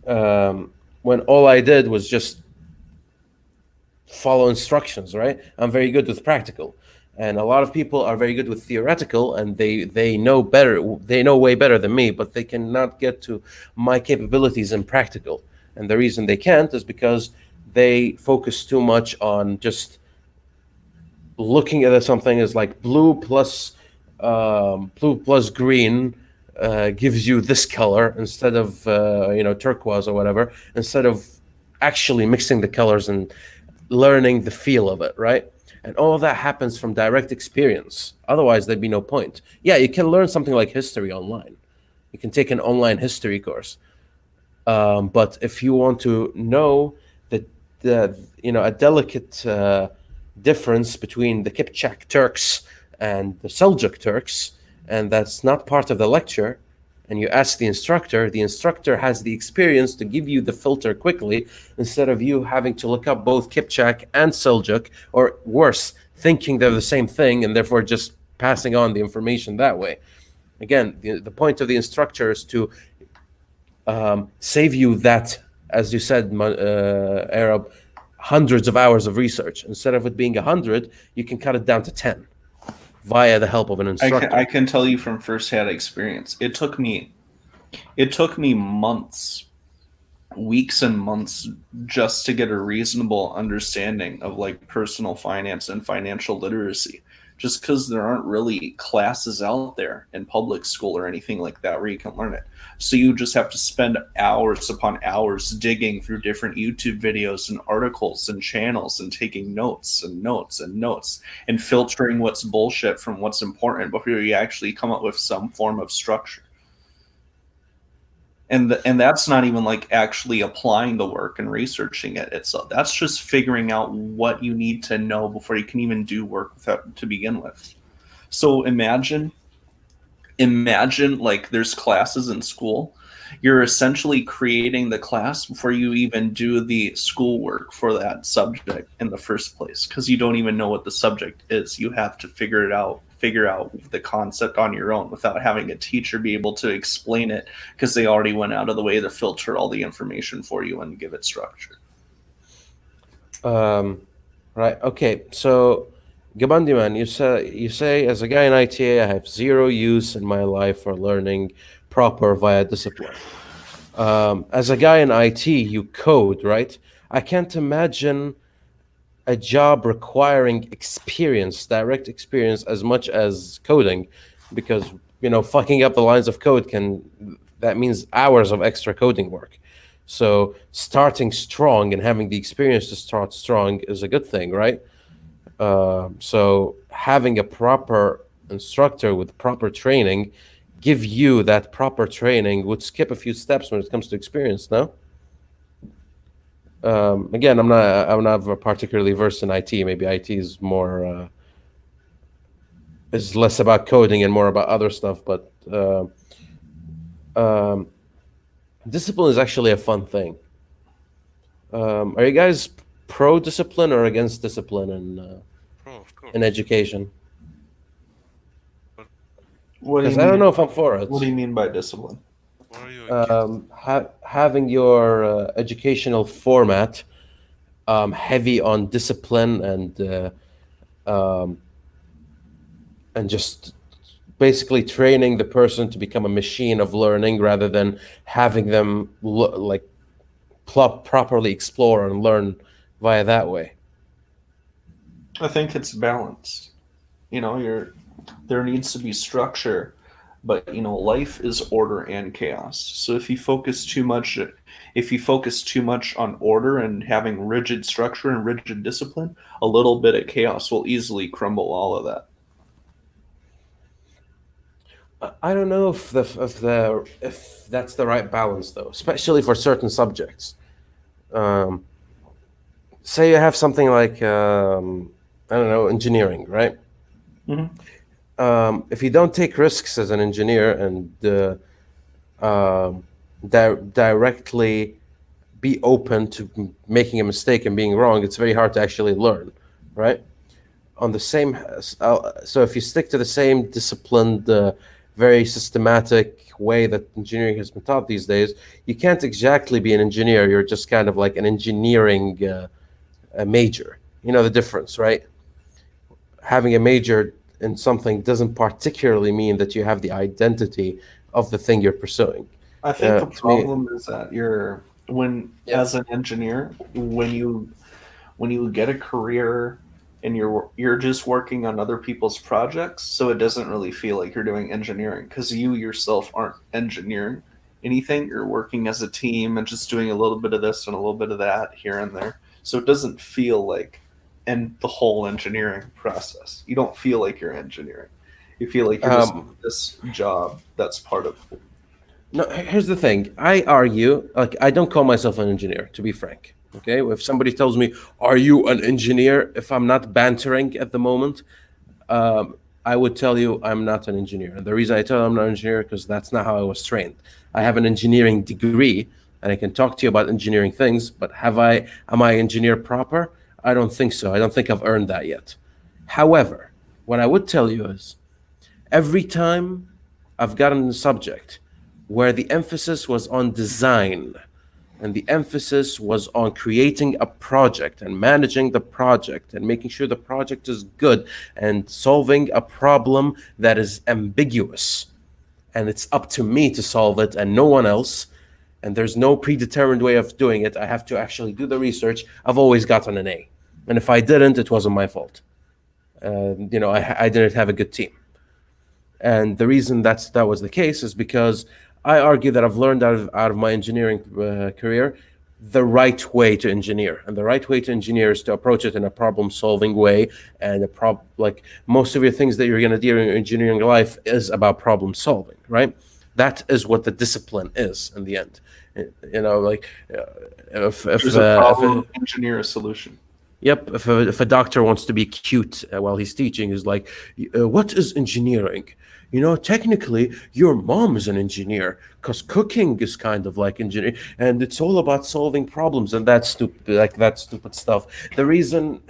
when all I did was just follow instructions, right? I'm very good with practical, and a lot of people are very good with theoretical, and they know better. They know way better than me, but they cannot get to my capabilities in practical. And the reason they can't is because they focus too much on just looking at something as like blue plus green gives you this color instead of turquoise or whatever, instead of actually mixing the colors and learning the feel of it, right? And all of that happens from direct experience. Otherwise, there'd be no point. Yeah, you can learn something like history online. You can take an online history course. But if you want to know a delicate difference between the Kipchak Turks and the Seljuk Turks, and that's not part of the lecture, and you ask the instructor has the experience to give you the filter quickly instead of you having to look up both Kipchak and Seljuk, or worse, thinking they're the same thing and therefore just passing on the information that way. Again, the point of the instructor is to save you that, as you said, A-RAB, hundreds of hours of research. Instead of it being 100, you can cut it down to 10 via the help of an instructor. I can tell you from firsthand experience. It took me months, weeks and months just to get a reasonable understanding of like personal finance and financial literacy, just because there aren't really classes out there in public school or anything like that where you can learn it. So you just have to spend hours upon hours digging through different YouTube videos and articles and channels and taking notes and notes and notes and filtering what's bullshit from what's important before you actually come up with some form of structure. And that's not even like actually applying the work and researching it itself. That's just figuring out what you need to know before you can even do work to begin with. So imagine like there's classes in school. You're essentially creating the class before you even do the schoolwork for that subject in the first place, because you don't even know what the subject is. You have to figure out the concept on your own without having a teacher be able to explain it, because they already went out of the way to filter all the information for you and give it structure. Right. Okay. So, Gabandi man, you say as a guy in ITA, I have zero use in my life for learning proper via discipline. As a guy in IT, you code, right? I can't imagine a job requiring experience, direct experience, as much as coding, because fucking up the lines of code that means hours of extra coding work. So starting strong and having the experience to start strong is a good thing, right? So having a proper instructor with proper training give you that proper training would skip a few steps when it comes to experience. No, again, I'm not particularly versed in IT. Maybe IT is more is less about coding and more about other stuff. But um, discipline is actually a fun thing. Are you guys pro discipline or against discipline Bro, of course. in education? But What do you Because I don't mean? know if I'm for it. What do you mean by discipline? what are you against? Having your educational format heavy on discipline um, and just basically training the person to become a machine of learning rather than having them like properly explore and learn via that way. I think it's balanced. There needs to be structure, but life is order and chaos. So if you focus too much on order and having rigid structure and rigid discipline, a little bit of chaos will easily crumble all of that. I don't know if that's the right balance though, especially for certain subjects. Um, Say you have something like I don't know, engineering, right? Mhm. If you don't take risks as an engineer and um, directly be open to making a mistake and being wrong, it's very hard to actually learn, right? On the same, so if you stick to the same disciplined, very systematic way that engineering has been taught these days, you can't exactly be an engineer. You're just kind of like an engineering a major. You know the difference, right? Having a major in something doesn't particularly mean that you have the identity of the thing you're pursuing. I think the To me, problem is that yeah. as an engineer, when you get a career and you're just working on other people's projects, so it doesn't really feel like you're doing engineering because you yourself aren't engineering anything. You're working as a team and just doing a little bit of this and a little bit of that here and there. So it doesn't feel like and the whole engineering process. You don't feel like you're engineering. You feel like you're just Um, this job that's part of. no, here's the thing. I argue, like, I don't call myself an engineer, to be frank. Okay, if somebody tells me, "Are you an engineer?" If I'm not bantering at the moment, um, I would tell you I'm not an engineer. And the reason I tell you I'm not an engineer because that's not how I was trained. I have an engineering degree, and I can talk to you about engineering things. But am I engineer proper? I don't think so. I don't think I've earned that yet. However, what I would tell you is every time I've gotten a subject where the emphasis was on design and the emphasis was on creating a project and managing the project and making sure the project is good and solving a problem that is ambiguous and it's up to me to solve it and no one else, and there's no predetermined way of doing it, I have to actually do the research, I've always gotten an A. And if I didn't, it wasn't my fault. I didn't have a good team. And the reason that was the case is because I argue that I've learned out of my engineering career the right way to engineer, and the right way to engineer is to approach it in a problem-solving way. And like most of your things that you're going to do in your engineering life is about problem solving, right? That is what the discipline is in the end. Like There's a problem, engineer a solution. Yep, if a doctor wants to be cute while he's teaching, is like, what is engineering? Technically, your mom is an engineer because cooking is kind of like engineering, and it's all about solving problems and that stupid stuff. The reason,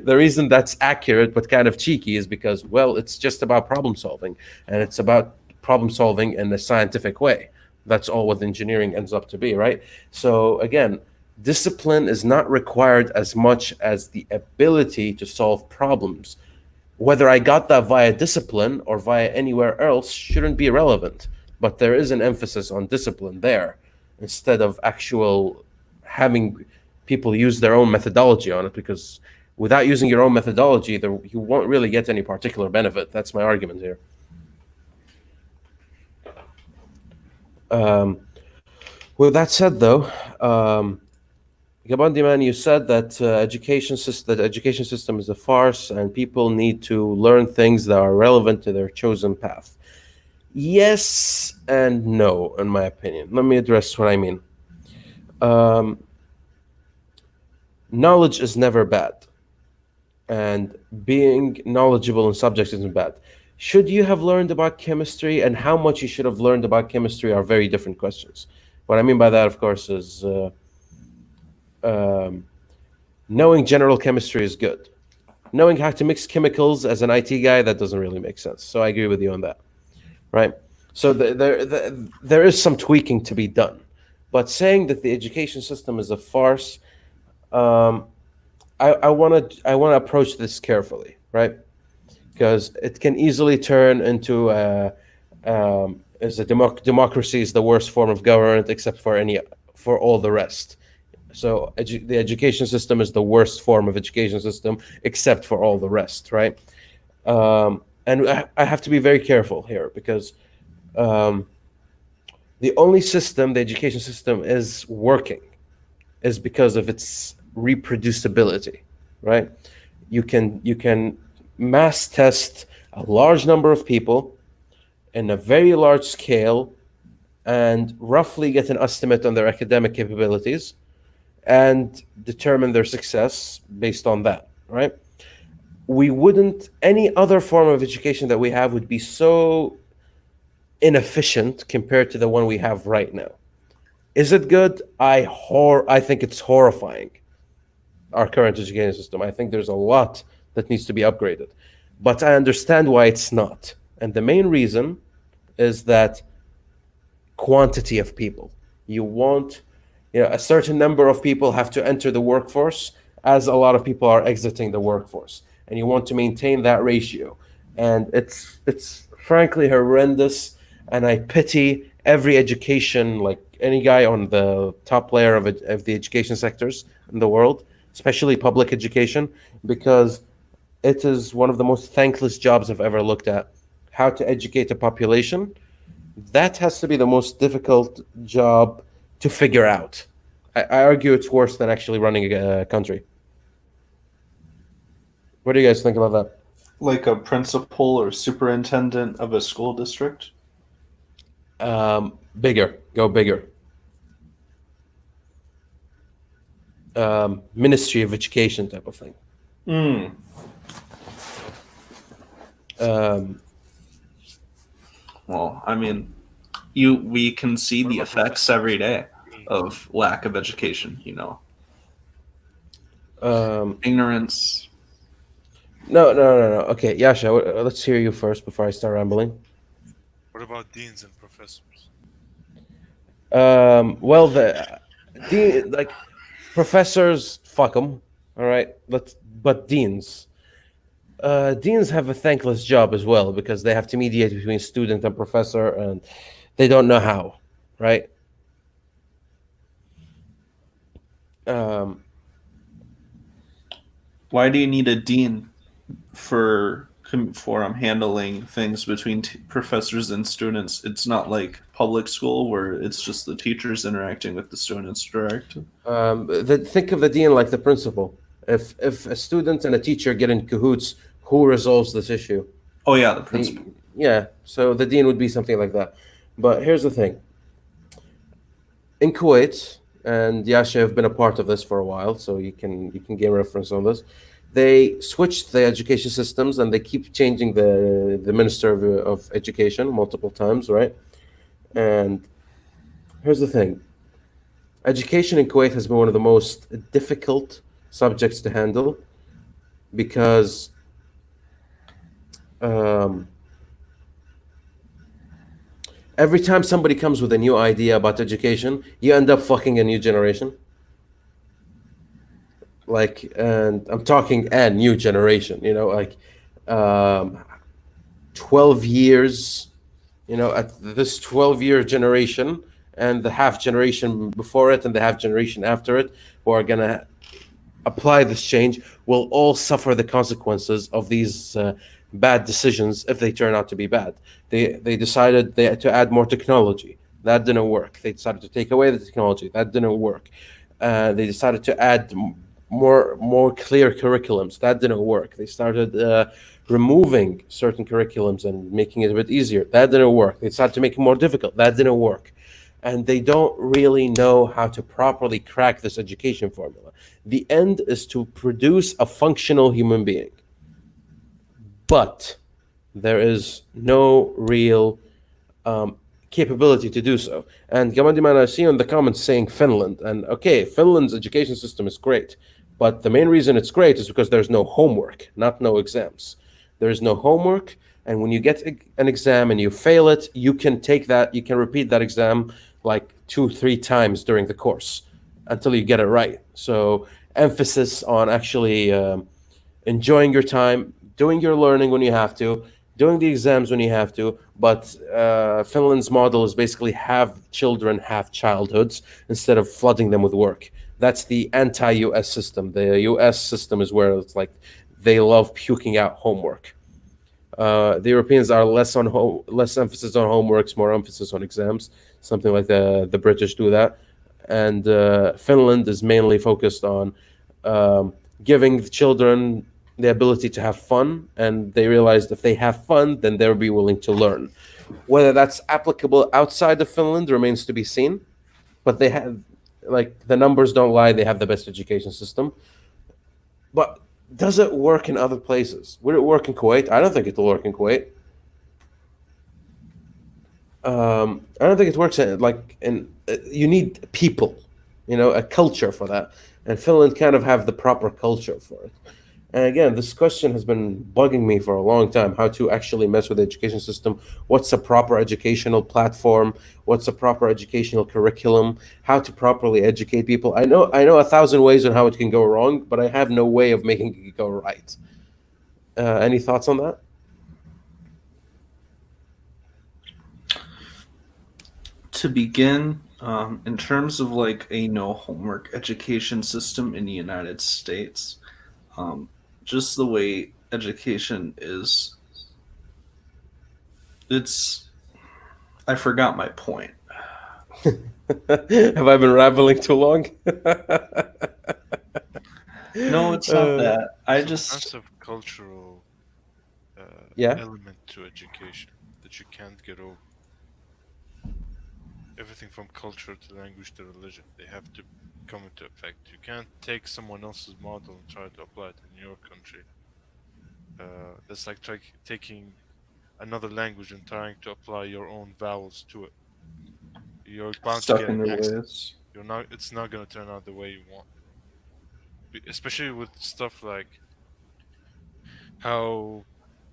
the reason that's accurate but kind of cheeky is because, well, it's just about problem solving, and it's about problem solving in a scientific way. That's all what engineering ends up to be, right? So again, discipline is not required as much as the ability to solve problems. Whether I got that via discipline or via anywhere else shouldn't be relevant, but there is an emphasis on discipline there instead of actual having people use their own methodology on it, because without using your own methodology, you won't really get any particular benefit. That's my argument here. Um, with that said, though, Gabandi man, you said that the education system is a farce, and people need to learn things that are relevant to their chosen path. Yes and no, in my opinion. Let me address what I mean. Um, Knowledge is never bad, and being knowledgeable in subjects isn't bad. Should you have learned about chemistry, and how much you should have learned about chemistry are very different questions. What I mean by that, of course, is um, knowing general chemistry is good. Knowing how to mix chemicals as an IT guy, that doesn't really make sense. So I agree with you on that, right? So there is some tweaking to be done. But saying that the education system is a farce, um, I want to approach this carefully, right? Because it can easily turn into democracy is the worst form of government except for all the rest. So the education system is the worst form of education system except for all the rest, right? And I have to be very careful here because um, the only system, the education system, is working is because of its reproducibility, right? You can mass test a large number of people in a very large scale and roughly get an estimate on their academic capabilities and determine their success based on that, right? We wouldn't, any other form of education that we have would be so inefficient compared to the one we have right now. Is it good? I think it's horrifying, our current education system. I think there's a lot that needs to be upgraded. But I understand why it's not. And the main reason is that quantity of people. You want, a certain number of people have to enter the workforce as a lot of people are exiting the workforce. And you want to maintain that ratio. And it's frankly horrendous. And I pity every education, like any guy on the top layer of the education sectors in the world, especially public education, because it is one of the most thankless jobs I've ever looked at. How to educate a population, that has to be the most difficult job to figure out. I argue it's worse than actually running a country. What do you guys think about that? Like a principal or superintendent of a school district? Bigger, go bigger. Ministry of Education type of thing. Mm. Um, Well, I mean, we can see the effects every day of lack of education, Ignorance. no. Okay, Yasha, let's hear you first before I start rambling. What about deans and professors? Well, like professors, fuck them. All right, but deans have a thankless job as well because they have to mediate between student and professor, and they don't know how, right? Um, Why do you need a dean for handling things between professors and students? It's not like public school where it's just the teachers interacting with the students direct. think of the dean like the principal. If a student and a teacher get in cahoots, who resolves this issue? Oh yeah, the principal. Yeah, so the dean would be something like that. But here's the thing. In Kuwait, and Yasha have been a part of this for a while, so you can gain reference on this. They switched the education systems, and they keep changing the minister of education multiple times, right? And here's the thing: education in Kuwait has been one of the most difficult subjects to handle because um, every time somebody comes with a new idea about education, you end up fucking a new generation. Like, and I'm talking a new generation, like um, 12 years, at this 12-year generation and the half generation before it and the half generation after it who are going to apply this change will all suffer the consequences of these bad decisions if they turn out to be bad. They decided to add more technology. That didn't work. They decided to take away the technology. That didn't work. They decided to add more clear curriculums. That didn't work. They started removing certain curriculums and making it a bit easier. That didn't work. They decided to make it more difficult. That didn't work. And they don't really know how to properly crack this education formula. The end is to produce a functional human being. But there is no real capability to do so. And Gamandiman, I see in the comments saying Finland. And okay, Finland's education system is great. But the main reason it's great is because there's no homework, not no exams. There's no homework. And when you get an exam and you fail it, you can take that, you can repeat that exam like 2-3 times during the course until you get it right. So emphasis on actually enjoying your time, doing your learning when you have to, doing the exams when you have to. But Finland's model is basically have children have childhoods instead of flooding them with work. That's the anti-US system. The US system is where it's like they love puking out homework. The Europeans are less emphasis on homeworks, more emphasis on exams. Something like the British do that, and Finland is mainly focused on giving the children the ability to have fun, and they realized if they have fun, then they'll be willing to learn. Whether that's applicable outside of Finland remains to be seen, but they have, like, the numbers don't lie, they have the best education system. But does it work in other places? Would it work in Kuwait? I don't think it'll work in Kuwait. I don't think it works you need people, a culture for that. And Finland kind of have the proper culture for it. And again, this question has been bugging me for a long time, how to actually mess with the education system. What's a proper educational platform? What's a proper educational curriculum? How to properly educate people? I know 1,000 ways on how it can go wrong, but I have no way of making it go right. Any thoughts on that? To begin, in terms of like a no homework education system in the United States, just the way education is, I forgot my point. Have I been rambling too long? No, it's not that. I There's a just massive cultural Yeah. element to education that you can't get over. Everything from culture to language to religion, they have to come into effect. You can't take someone else's model and try to apply it in your country. That's like taking another language and trying to apply your own vowels to it. You're bound to stuck get in an their accent. ways. It's not going to turn out the way you want. Especially with stuff like how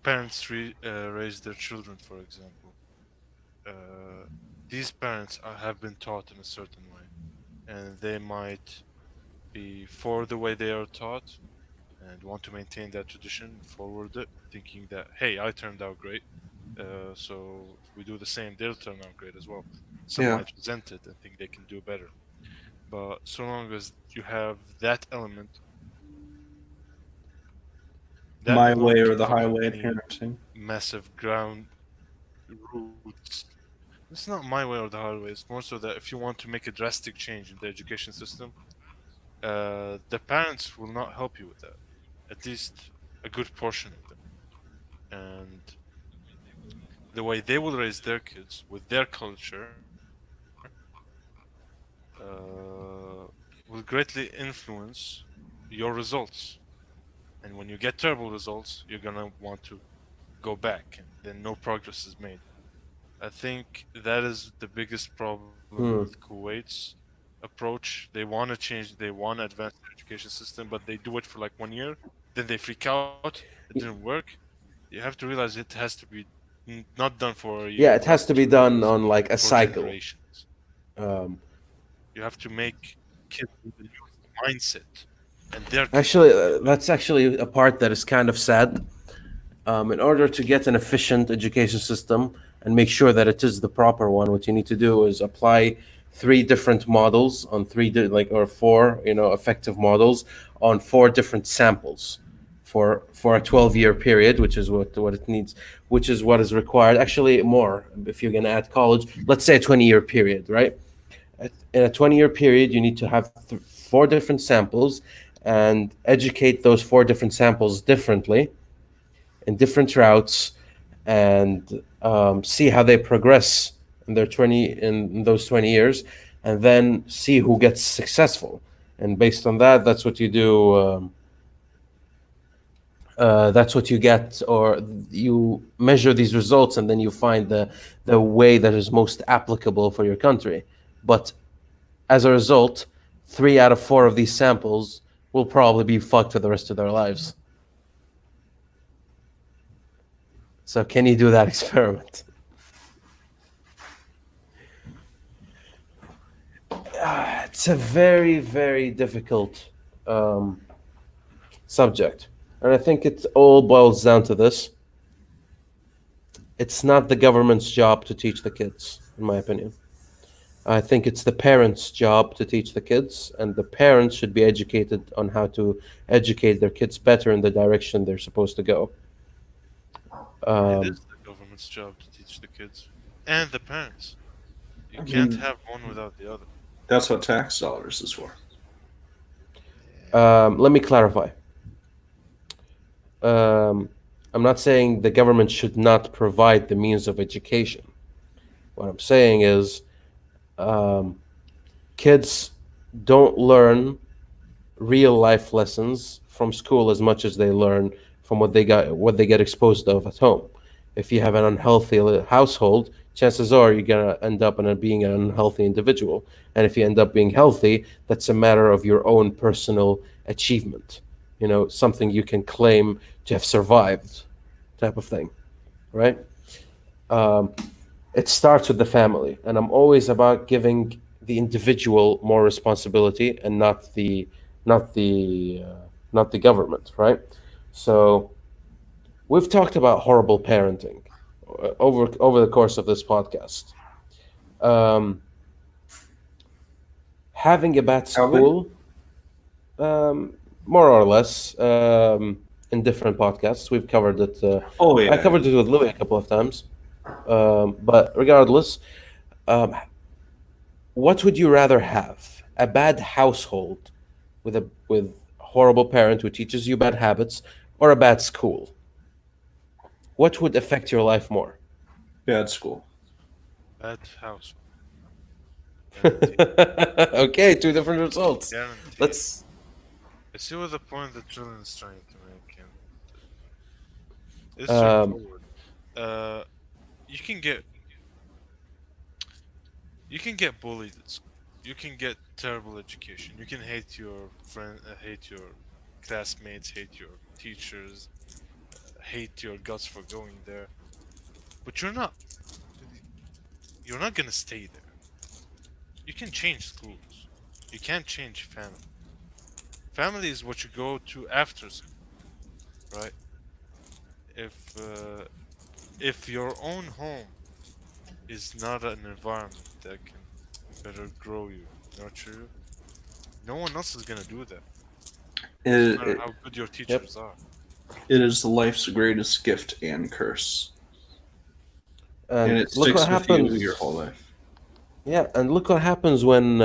parents raise their children, for example. These parents have been taught in a certain way, and they might be for the way they are taught and want to maintain that tradition, forward it, thinking that, hey, I turned out great, so if we do the same, they'll turn out great as well. Some Yeah. might resent it and think they can do better. But so long as you have that element, that My alone way or can the fuck up highway any parenting. massive ground roots. It's not my way or the highway. It's more so that if you want to make a drastic change in the education system, the parents will not help you with that. At least a good portion of them. And the way they will raise their kids with their culture will greatly influence your results. And when you get terrible results, you're gonna want to go back, and then no progress is made. I think that is the biggest problem with Kuwait's approach. They want to change, they want to advance their education system, but they do it for like 1 year, then they freak out, it didn't work. You have to realize it has to be not done for a year, Yeah, it has not to be 2 years, done on like a for cycle. generations. Um, You have to make kids with a new mindset, and they're Actually, that's actually a part that is kind of sad. In order to get an efficient education system and make sure that it is the proper one, what you need to do is apply 3 different models on or 4, effective models on 4 different samples. for a 12-year period, which is what it needs, which is what is required. Actually, more if you're going to add college. Let's say a 20-year period, right? In a 20-year period, you need to have four different samples and educate those four different samples differently in different routes, and see how they progress in their 20 in those 20 years, and then see who gets successful. And based on that, that's what you do. That's what you get, or you measure these results, and then you find the way that is most applicable for your country. But as a result, 3 out of 4 of these samples will probably be fucked for the rest of their lives. So can you do that experiment? It's a very, very difficult subject. And I think it all boils down to this. It's not the government's job to teach the kids, in my opinion. I think it's the parents' job to teach the kids, and the parents should be educated on how to educate their kids better in the direction they're supposed to go. It is the government's job to teach the kids and the parents. You can't have one without the other. That's what tax dollars is for. Let me clarify. I'm not saying the government should not provide the means of education. What I'm saying is, kids don't learn real life lessons from school as much as they learn from what they get exposed of at home. If you have an unhealthy household, chances are you're gonna end up being an unhealthy individual. And if you end up being healthy, that's a matter of your own personal achievement. You know, something you can claim to have survived, type of thing, right? It starts with the family, and I'm always about giving the individual more responsibility and not the government, right? So we've talked about horrible parenting over the course of this podcast. Having a bad Have we? school, more or less, in different podcasts. We've covered it. Oh I yeah. covered it with Louis a couple of times. But regardless, what would you rather have? A bad household with horrible parent who teaches you bad habits, or a bad school? What would affect your life more? Bad school. Bad house. Guaranteed. Okay, two different results. Guaranteed. Let's. I see what the point that Trillian is trying to make. And it's Um, straightforward. You can get bullied at school. You can get terrible education. You can hate your friend, hate your classmates, hate your teachers, hate your guts for going there. But you're not gonna stay there. You can change schools. You can't change family. Family is what you go to after school, right? If your own home is not an environment that can better grow you, nurture you, no one else is gonna do that. No It, matter it, how good your teachers are. it is life's greatest gift and curse, and and it look sticks what with you happens. your whole life. Yeah, and look what happens when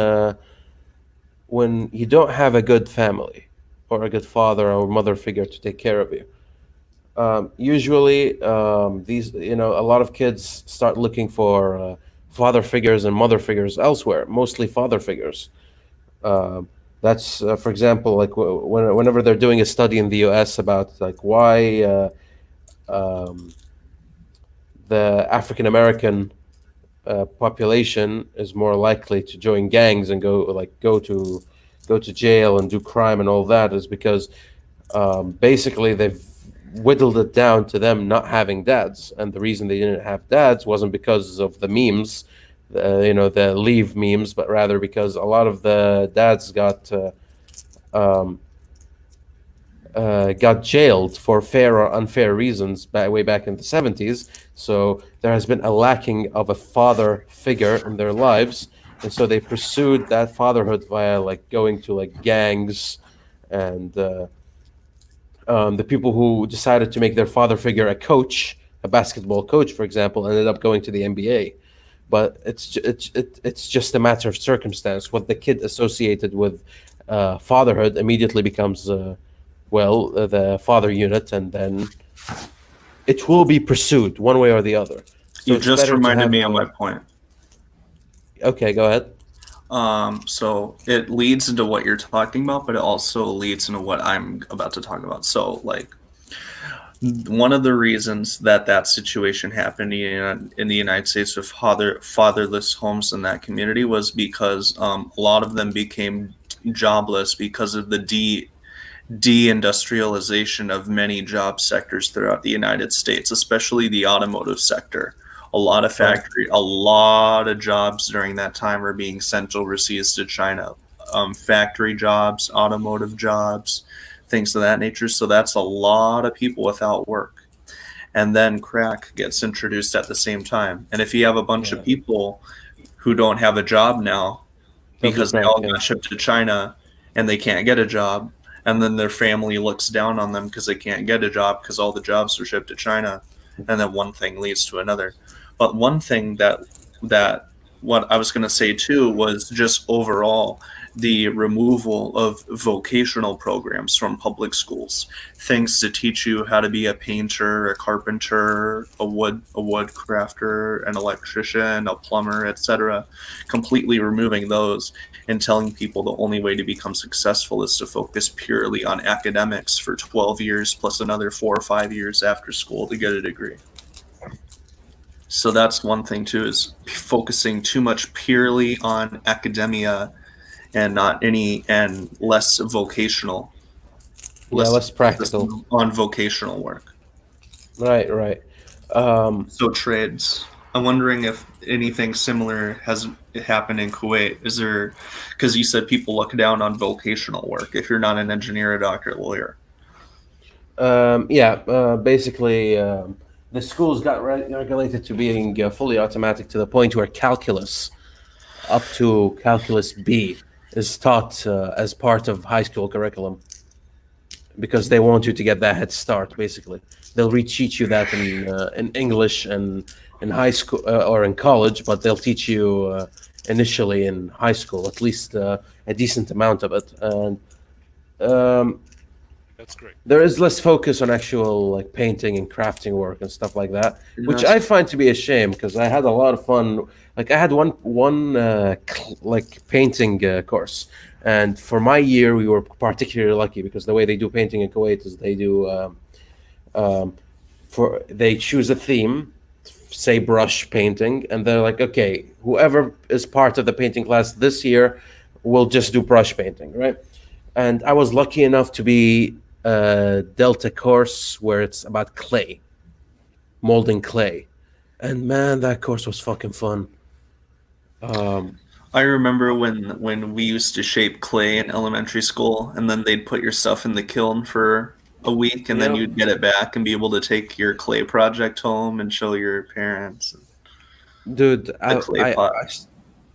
you don't have a good family or a good father or mother figure to take care of you. Usually, a lot of kids start looking for father figures and mother figures elsewhere, mostly father figures. That's, for example, like whenever they're doing a study in the U.S. about like why um, the African American population is more likely to join gangs and go to jail and do crime and all that, is because basically they've whittled it down to them not having dads, and the reason they didn't have dads wasn't because of the memes, the leave memes, but rather because a lot of the dads um, got jailed for fair or unfair reasons way back in the 70s. So there has been a lacking of a father figure in their lives, and so they pursued that fatherhood via like going to like gangs and The people who decided to make their father figure a coach, a basketball coach, for example, ended up going to the NBA. But it's just a matter of circumstance. What the kid associated with fatherhood immediately becomes the father unit, and then it will be pursued one way or the other. So You it's just better to reminded have me of my point. Okay, go ahead. So it leads into what you're talking about, but it also leads into what I'm about to talk about. So, like, one of the reasons that that situation happened in the United States with fatherless homes in that community was because a lot of them became jobless because of the deindustrialization of many job sectors throughout the United States, especially the automotive sector. Right. A lot of jobs during that time are being sent overseas to China. Factory jobs, automotive jobs, things of that nature. So that's a lot of people without work. And then crack gets introduced at the same time. And if you have a bunch of Yeah. people who don't have a job now, They'll do because they crack. all Yeah. got shipped to China and they can't get a job, and then their family looks down on them because they can't get a job because all the jobs are shipped to China, and then one thing leads to another. But one thing that what I was going to say too was just overall the removal of vocational programs from public schools, things to teach you how to be a painter, a carpenter, a wood crafter, an electrician, a plumber, etc. Completely removing those and telling people the only way to become successful is to focus purely on academics for 12 years plus another 4 or 5 years after school to get a degree. So that's one thing too, is focusing too much purely on academia and not any and less vocational, Yeah, less less practical. emphasis on vocational work. Right, right. Um, So trades. I'm wondering if anything similar has happened in Kuwait. Is there, because you said people look down on vocational work if you're not an engineer, a doctor, lawyer. yeah, basically, the schools got regulated to being fully automatic to the point where calculus up to calculus B is taught as part of high school curriculum because they want you to get that head start. Basically, they'll re-teach you that in English and in high school or in college, but they'll teach you initially in high school at least a decent amount of it. And um, That's great. there is less focus on actual like painting and crafting work and stuff like that, which That's- I find to be a shame because I had a lot of fun. Like I had one like painting course, and for my year we were particularly lucky because the way they do painting in Kuwait is they do um, they choose a theme, say brush painting, and they're like, okay, whoever is part of the painting class this year will just do brush painting, right? And I was lucky enough to be dealt a course where it's about clay, molding clay, and man, that course was fucking fun. Um, I remember when we used to shape clay in elementary school, and then they'd put your stuff in the kiln for a week, and then yeah, you'd get it back and be able to take your clay project home and show your parents dude, the clay pot.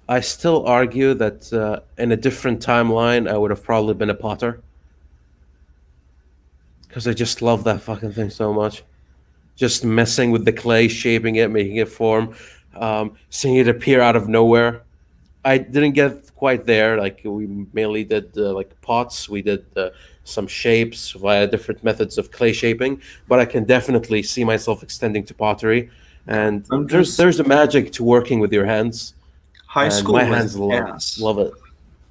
I still argue that in a different timeline, I would have probably been a potter because I just love that fucking thing so much. Just messing with the clay, shaping it, making it form, seeing it appear out of nowhere. I didn't get quite there. Like we mainly did like pots. We did some shapes via different methods of clay shaping, but I can definitely see myself extending to pottery. And I'm there's just there's a magic to working with your hands, high and my school was hands ass. love it.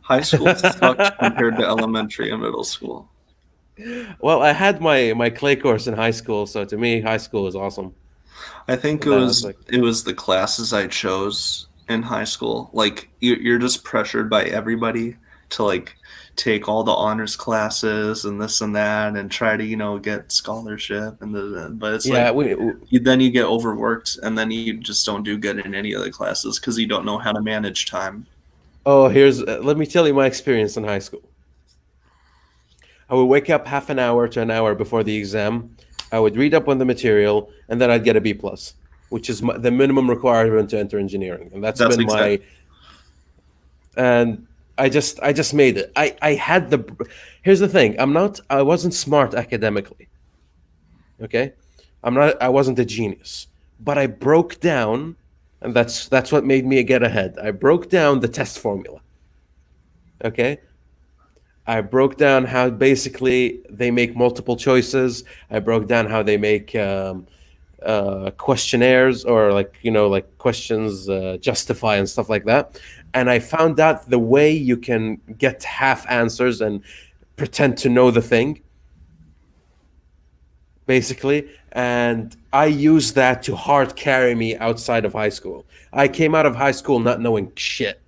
High school sucked compared to elementary and middle school. Well, I had my clay course in high school, so to me, high school is awesome. I think In that aspect. it was the classes I chose in high school. Like you're just pressured by everybody to like take all the honors classes and this and that and try to get scholarship but it's Yeah, like then you get overworked and then you just don't do good in any of the classes because you don't know how to manage time. oh, here's let me tell you my experience in high school. I would wake up half an hour to an hour before the exam. I would read up on the material, and then I'd get a B plus, which is the minimum requirement to enter engineering. And that's That's been exact. my and I just made it. I had the. Here's the thing. I wasn't smart academically. Okay, I wasn't a genius, but I broke down, and that's what made me get ahead. I broke down the test formula. Okay, I broke down how basically they make multiple choices. I broke down how they make questionnaires, or like like questions justify and stuff like that. And I found out the way you can get half answers and pretend to know the thing, basically. And I used that to hard carry me outside of high school. I came out of high school not knowing shit.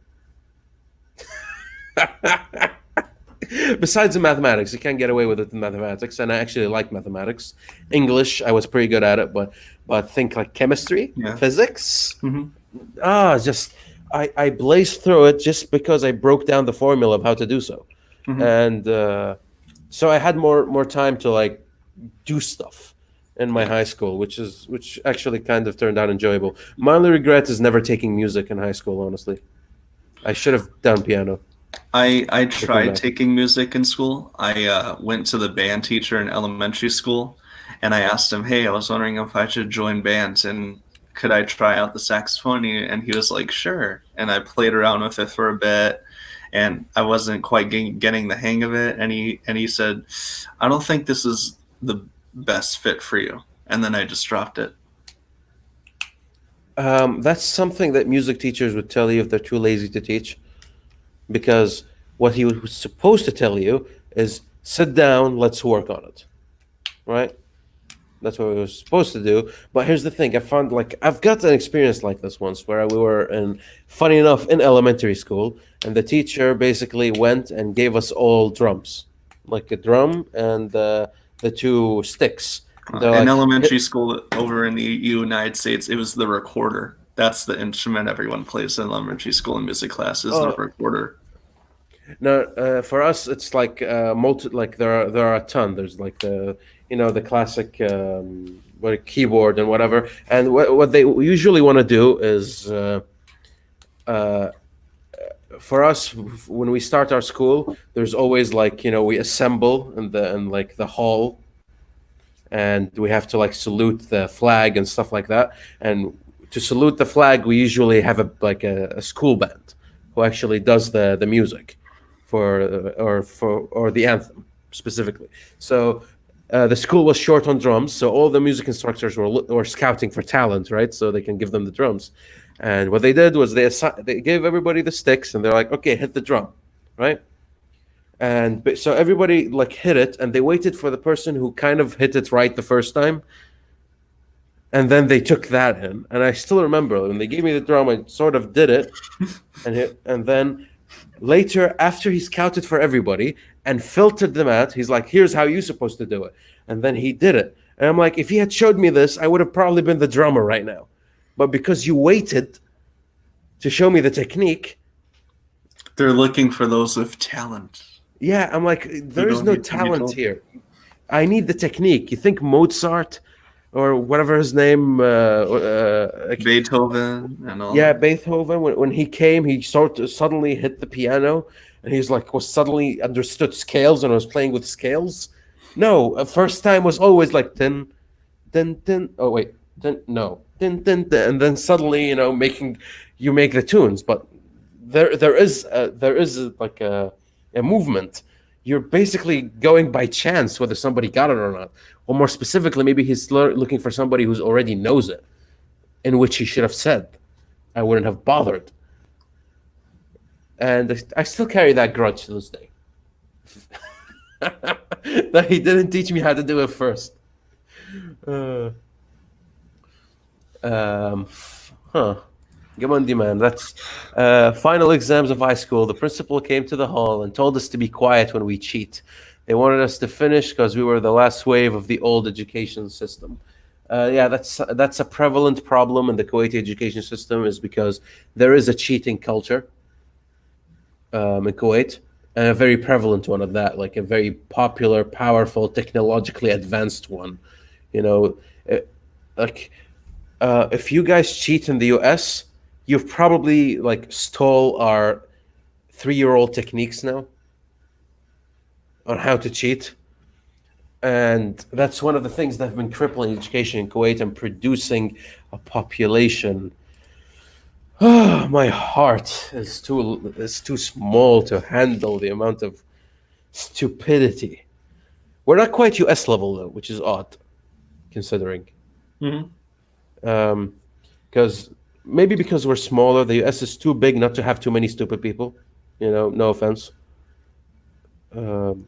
Besides the mathematics, you can't get away with it in mathematics, and I actually like mathematics. English, I was pretty good at it, but think like chemistry, Yeah. physics, Hmm. just I blazed through it just because I broke down the formula of how to do so, Hmm. and so I had more time to like do stuff in my high school, which actually kind of turned out enjoyable. My only regret is never taking music in high school. Honestly, I should have done piano. I Looking tried back. taking music in school. I went to the band teacher in elementary school, and I asked him, "Hey, I was wondering if I should join bands and could I try out the saxophone?" And he was like, "Sure." And I played around with it for a bit, and I wasn't quite getting the hang of it. And he said, "I don't think this is the best fit for you." And then I just dropped it. That's something that music teachers would tell you if they're too lazy to teach, because what he was supposed to tell you is sit down, let's work on it, right? That's what we were supposed to do. But here's the thing: I found like I've got an experience like this once where we were in, funny enough, in elementary school, and the teacher basically went and gave us all drums, like a drum and the two sticks. They're In like, elementary school over in the United States, it was the recorder. That's the instrument everyone plays in elementary school and music class is the oh, recorder. no, for us it's like like there are a ton. There's like the classic what keyboard and whatever. And what they usually want to do is uh, for us when we start our school, there's always like we assemble in like the hall, and we have to like salute the flag and stuff like that. And to salute the flag, we usually have a school band who actually does the music for or the anthem specifically. So the school was short on drums, so all the music instructors were scouting for talent, right? So they can give them the drums. And what they did was they gave everybody the sticks, and they're like, okay, hit the drum, right? So everybody like hit it, and they waited for the person who kind of hit it right the first time, and then they took that in. And I still remember when they gave me the drum, I sort of did it, and then later, after he scouted for everybody and filtered them out, he's like, "Here's how you're supposed to do it," and then he did it. And I'm like, if he had showed me this, I would have probably been the drummer right now, but because you waited to show me the technique. They're looking for those with talent. Yeah, I'm like, there is don't no need to be talent told. here. I need the technique. You think Mozart or whatever his name, Beethoven and all. yeah, Beethoven, when he came, he sort of suddenly hit the piano, and he's like, was suddenly understood scales and was playing with scales. No, first time was always like tin, tin, tin. Oh wait, tin, no, tin, tin, tin, and then suddenly, you make the tunes. But there is like a movement. You're basically going by chance whether somebody got it or not, or more specifically, maybe he's looking for somebody who's already knows it, in which he should have said, "I wouldn't have bothered." And I still carry that grudge to this day. That he didn't teach me how to do it first. Uh, um, huh. Come on, man. That's final exams of high school. The principal came to the hall and told us to be quiet when we cheat. They wanted us to finish because we were the last wave of the old education system. Yeah, that's a prevalent problem in the Kuwaiti education system, is because there is a cheating culture in Kuwait, and a very prevalent one at that, like a very popular, powerful, technologically advanced one. You know, it, like if you guys cheat in the US, you've probably like stole our 3-year-old techniques now on how to cheat. And that's one of the things that have been crippling education in Kuwait and producing a population. My heart is too small to handle the amount of stupidity. We're not quite US level though, which is odd, considering. Mhm. Because maybe because we're smaller, the US is too big not to have too many stupid people. No offense. Um,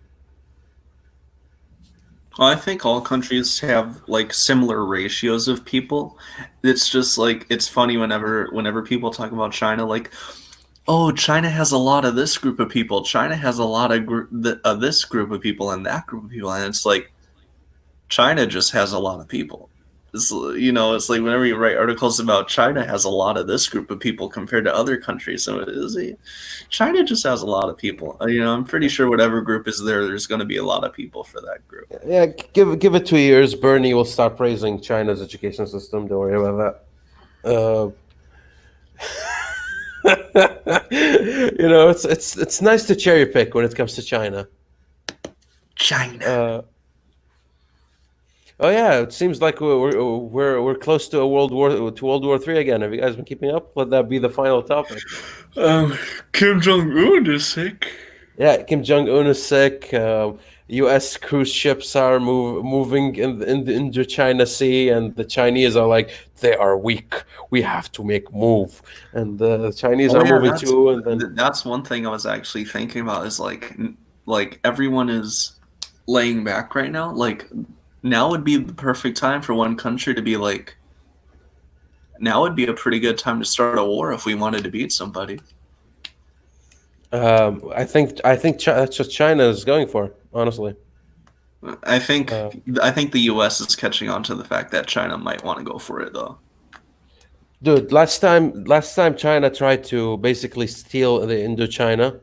Well, I think all countries have like similar ratios of people. It's just like it's funny whenever people talk about China, like, oh, China has a lot of this group of people. China has a lot of this group of people and that group of people, and it's like China just has a lot of people. It's like whenever you write articles about China has a lot of this group of people compared to other countries. So China just has a lot of people. I'm pretty sure whatever group is there, there's going to be a lot of people for that group. yeah, give it 2 years. Bernie will start praising China's education system. Don't worry about that. It's nice to cherry pick when it comes to China. China. Oh yeah, it seems like we're close to World War III again. Have you guys been keeping up? Let that be the final topic. Kim Jong Un is sick. Yeah, Kim Jong Un is sick. U.S. cruise ships are moving in the Indo-China Sea, and the Chinese are like, they are weak. We have to make move, and the Chinese Oh are yeah, moving too. And then that's one thing I was actually thinking about is like everyone is laying back right now. Like now would be the perfect time for one country to be like, now would be a pretty good time to start a war if we wanted to beat somebody. I think that's what China is going for. Honestly, I think uh, I think the U.S. is catching on to the fact that China might want to go for it though. dude, last time China tried to basically steal the Indochina,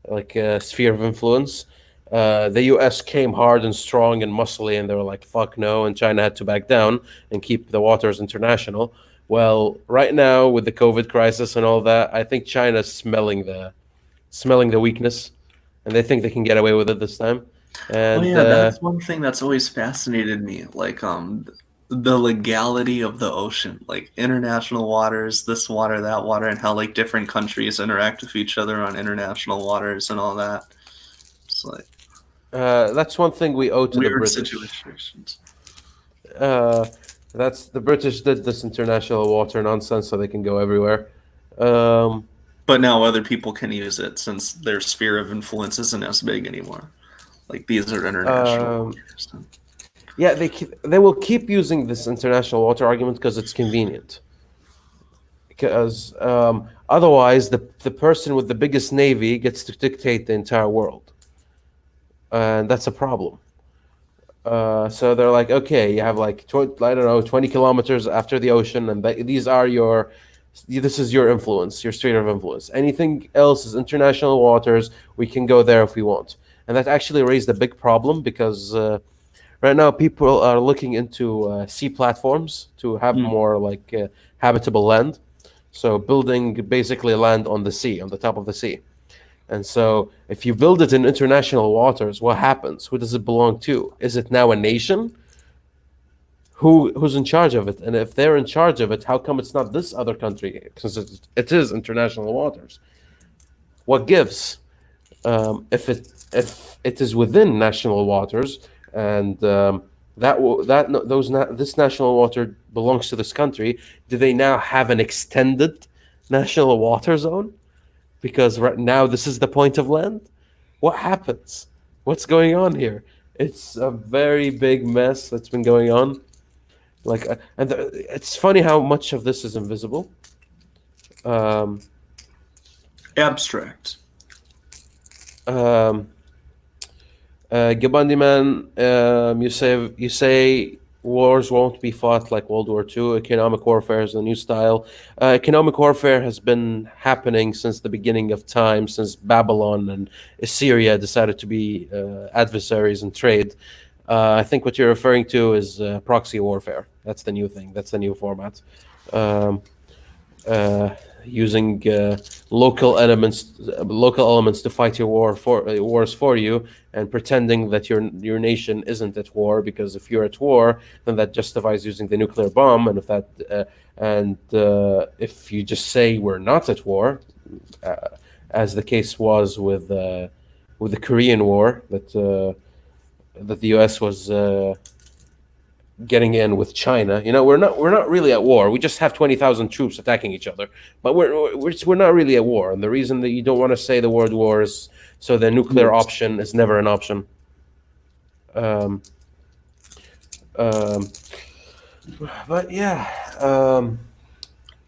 like sphere of influence. The U.S. came hard and strong and muscly, and they were like, "Fuck no!" And China had to back down and keep the waters international. Well, right now with the COVID crisis and all that, I think China's smelling the weakness, and they think they can get away with it this time. Oh And yeah, that's one thing that's always fascinated me. Like the legality of the ocean, like international waters, this water, that water, and how like different countries interact with each other on international waters and all that. It's like that's one thing we owe to the weird British. situations. Uh, that's the British did this international water nonsense so they can go everywhere. Um, But now other people can use it since their sphere of influence isn't as big anymore. Like these are international um, waters. yeah, they will keep using this international water argument because it's convenient. Because otherwise, the person with the biggest navy gets to dictate the entire world, and that's a problem. So they're like, okay, you have like I don't know, 20 kilometers after the ocean, and this is your influence, your sphere of influence. Anything else is international waters. We can go there if we want, and that actually raised a big problem because right now people are looking into sea platforms to have Mm. more like habitable land. So building basically land on the sea, on the top of the sea. And so, if you build it in international waters, what happens? Who does it belong to? Is it now a nation? Who's in charge of it? And if they're in charge of it, how come it's not this other country? Because it is international waters. What gives? If it is within national waters, and this national water belongs to this country, do they now have an extended national water zone? Because right now this is the point of land. What happens? What's going on here? It's a very big mess that's been going on. Like, it's funny how much of this is invisible. Um, Abstract. um, Gabandi man, you say wars won't be fought like World War II. Economic warfare is the new style. Economic warfare has been happening since the beginning of time, since Babylon and Assyria decided to be adversaries in trade. I think what you're referring to is proxy warfare. That's the new thing. That's the new format. Um, uh, using local elements to fight your wars for you, and pretending that your nation isn't at war, because if you're at war, then that justifies using the nuclear bomb, and if you just say we're not at war, uh, as the case was with the Korean War, that the U.S. was getting in with China. We're not really at war. We just have 20,000 troops attacking each other, but we're not really at war. And the reason that you don't want to say the word war is so the nuclear option is never an option. Um, um, but yeah,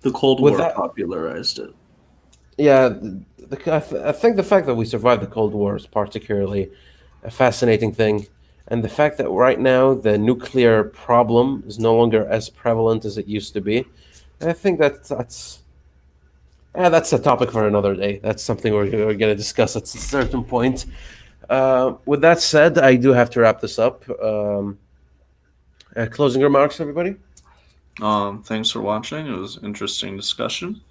The Cold with War that, popularized it. yeah, I think the fact that we survived the Cold War is particularly a fascinating thing. And the fact that right now the nuclear problem is no longer as prevalent as it used to be, I think that's a topic for another day. That's something we're going to discuss at a certain point. With that said, I do have to wrap this up. Closing remarks, everybody? Thanks for watching. It was an interesting discussion.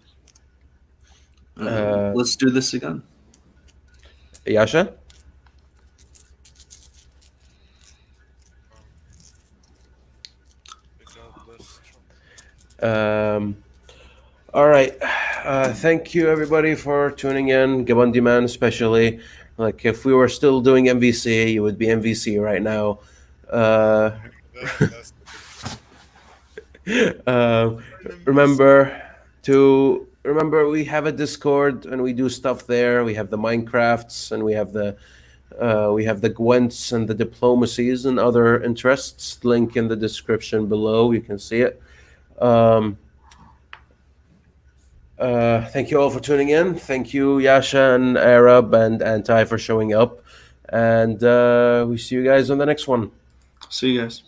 Uh, Let's do this again. Yasha? God bless Trump. All right. Thank you, everybody, for tuning in. Gabandi Man, especially. Like, if we were still doing MVC, you would be MVC right now. That's Uh, the remember we have a Discord and we do stuff there. We have the Minecrafts and we have the Gwents and the diplomacies and other interests. Link in the description below. You can see it. Thank you all for tuning in. Thank you, Yasha and A-RAB and Anti, for showing up. And we see you guys on the next one. See you guys.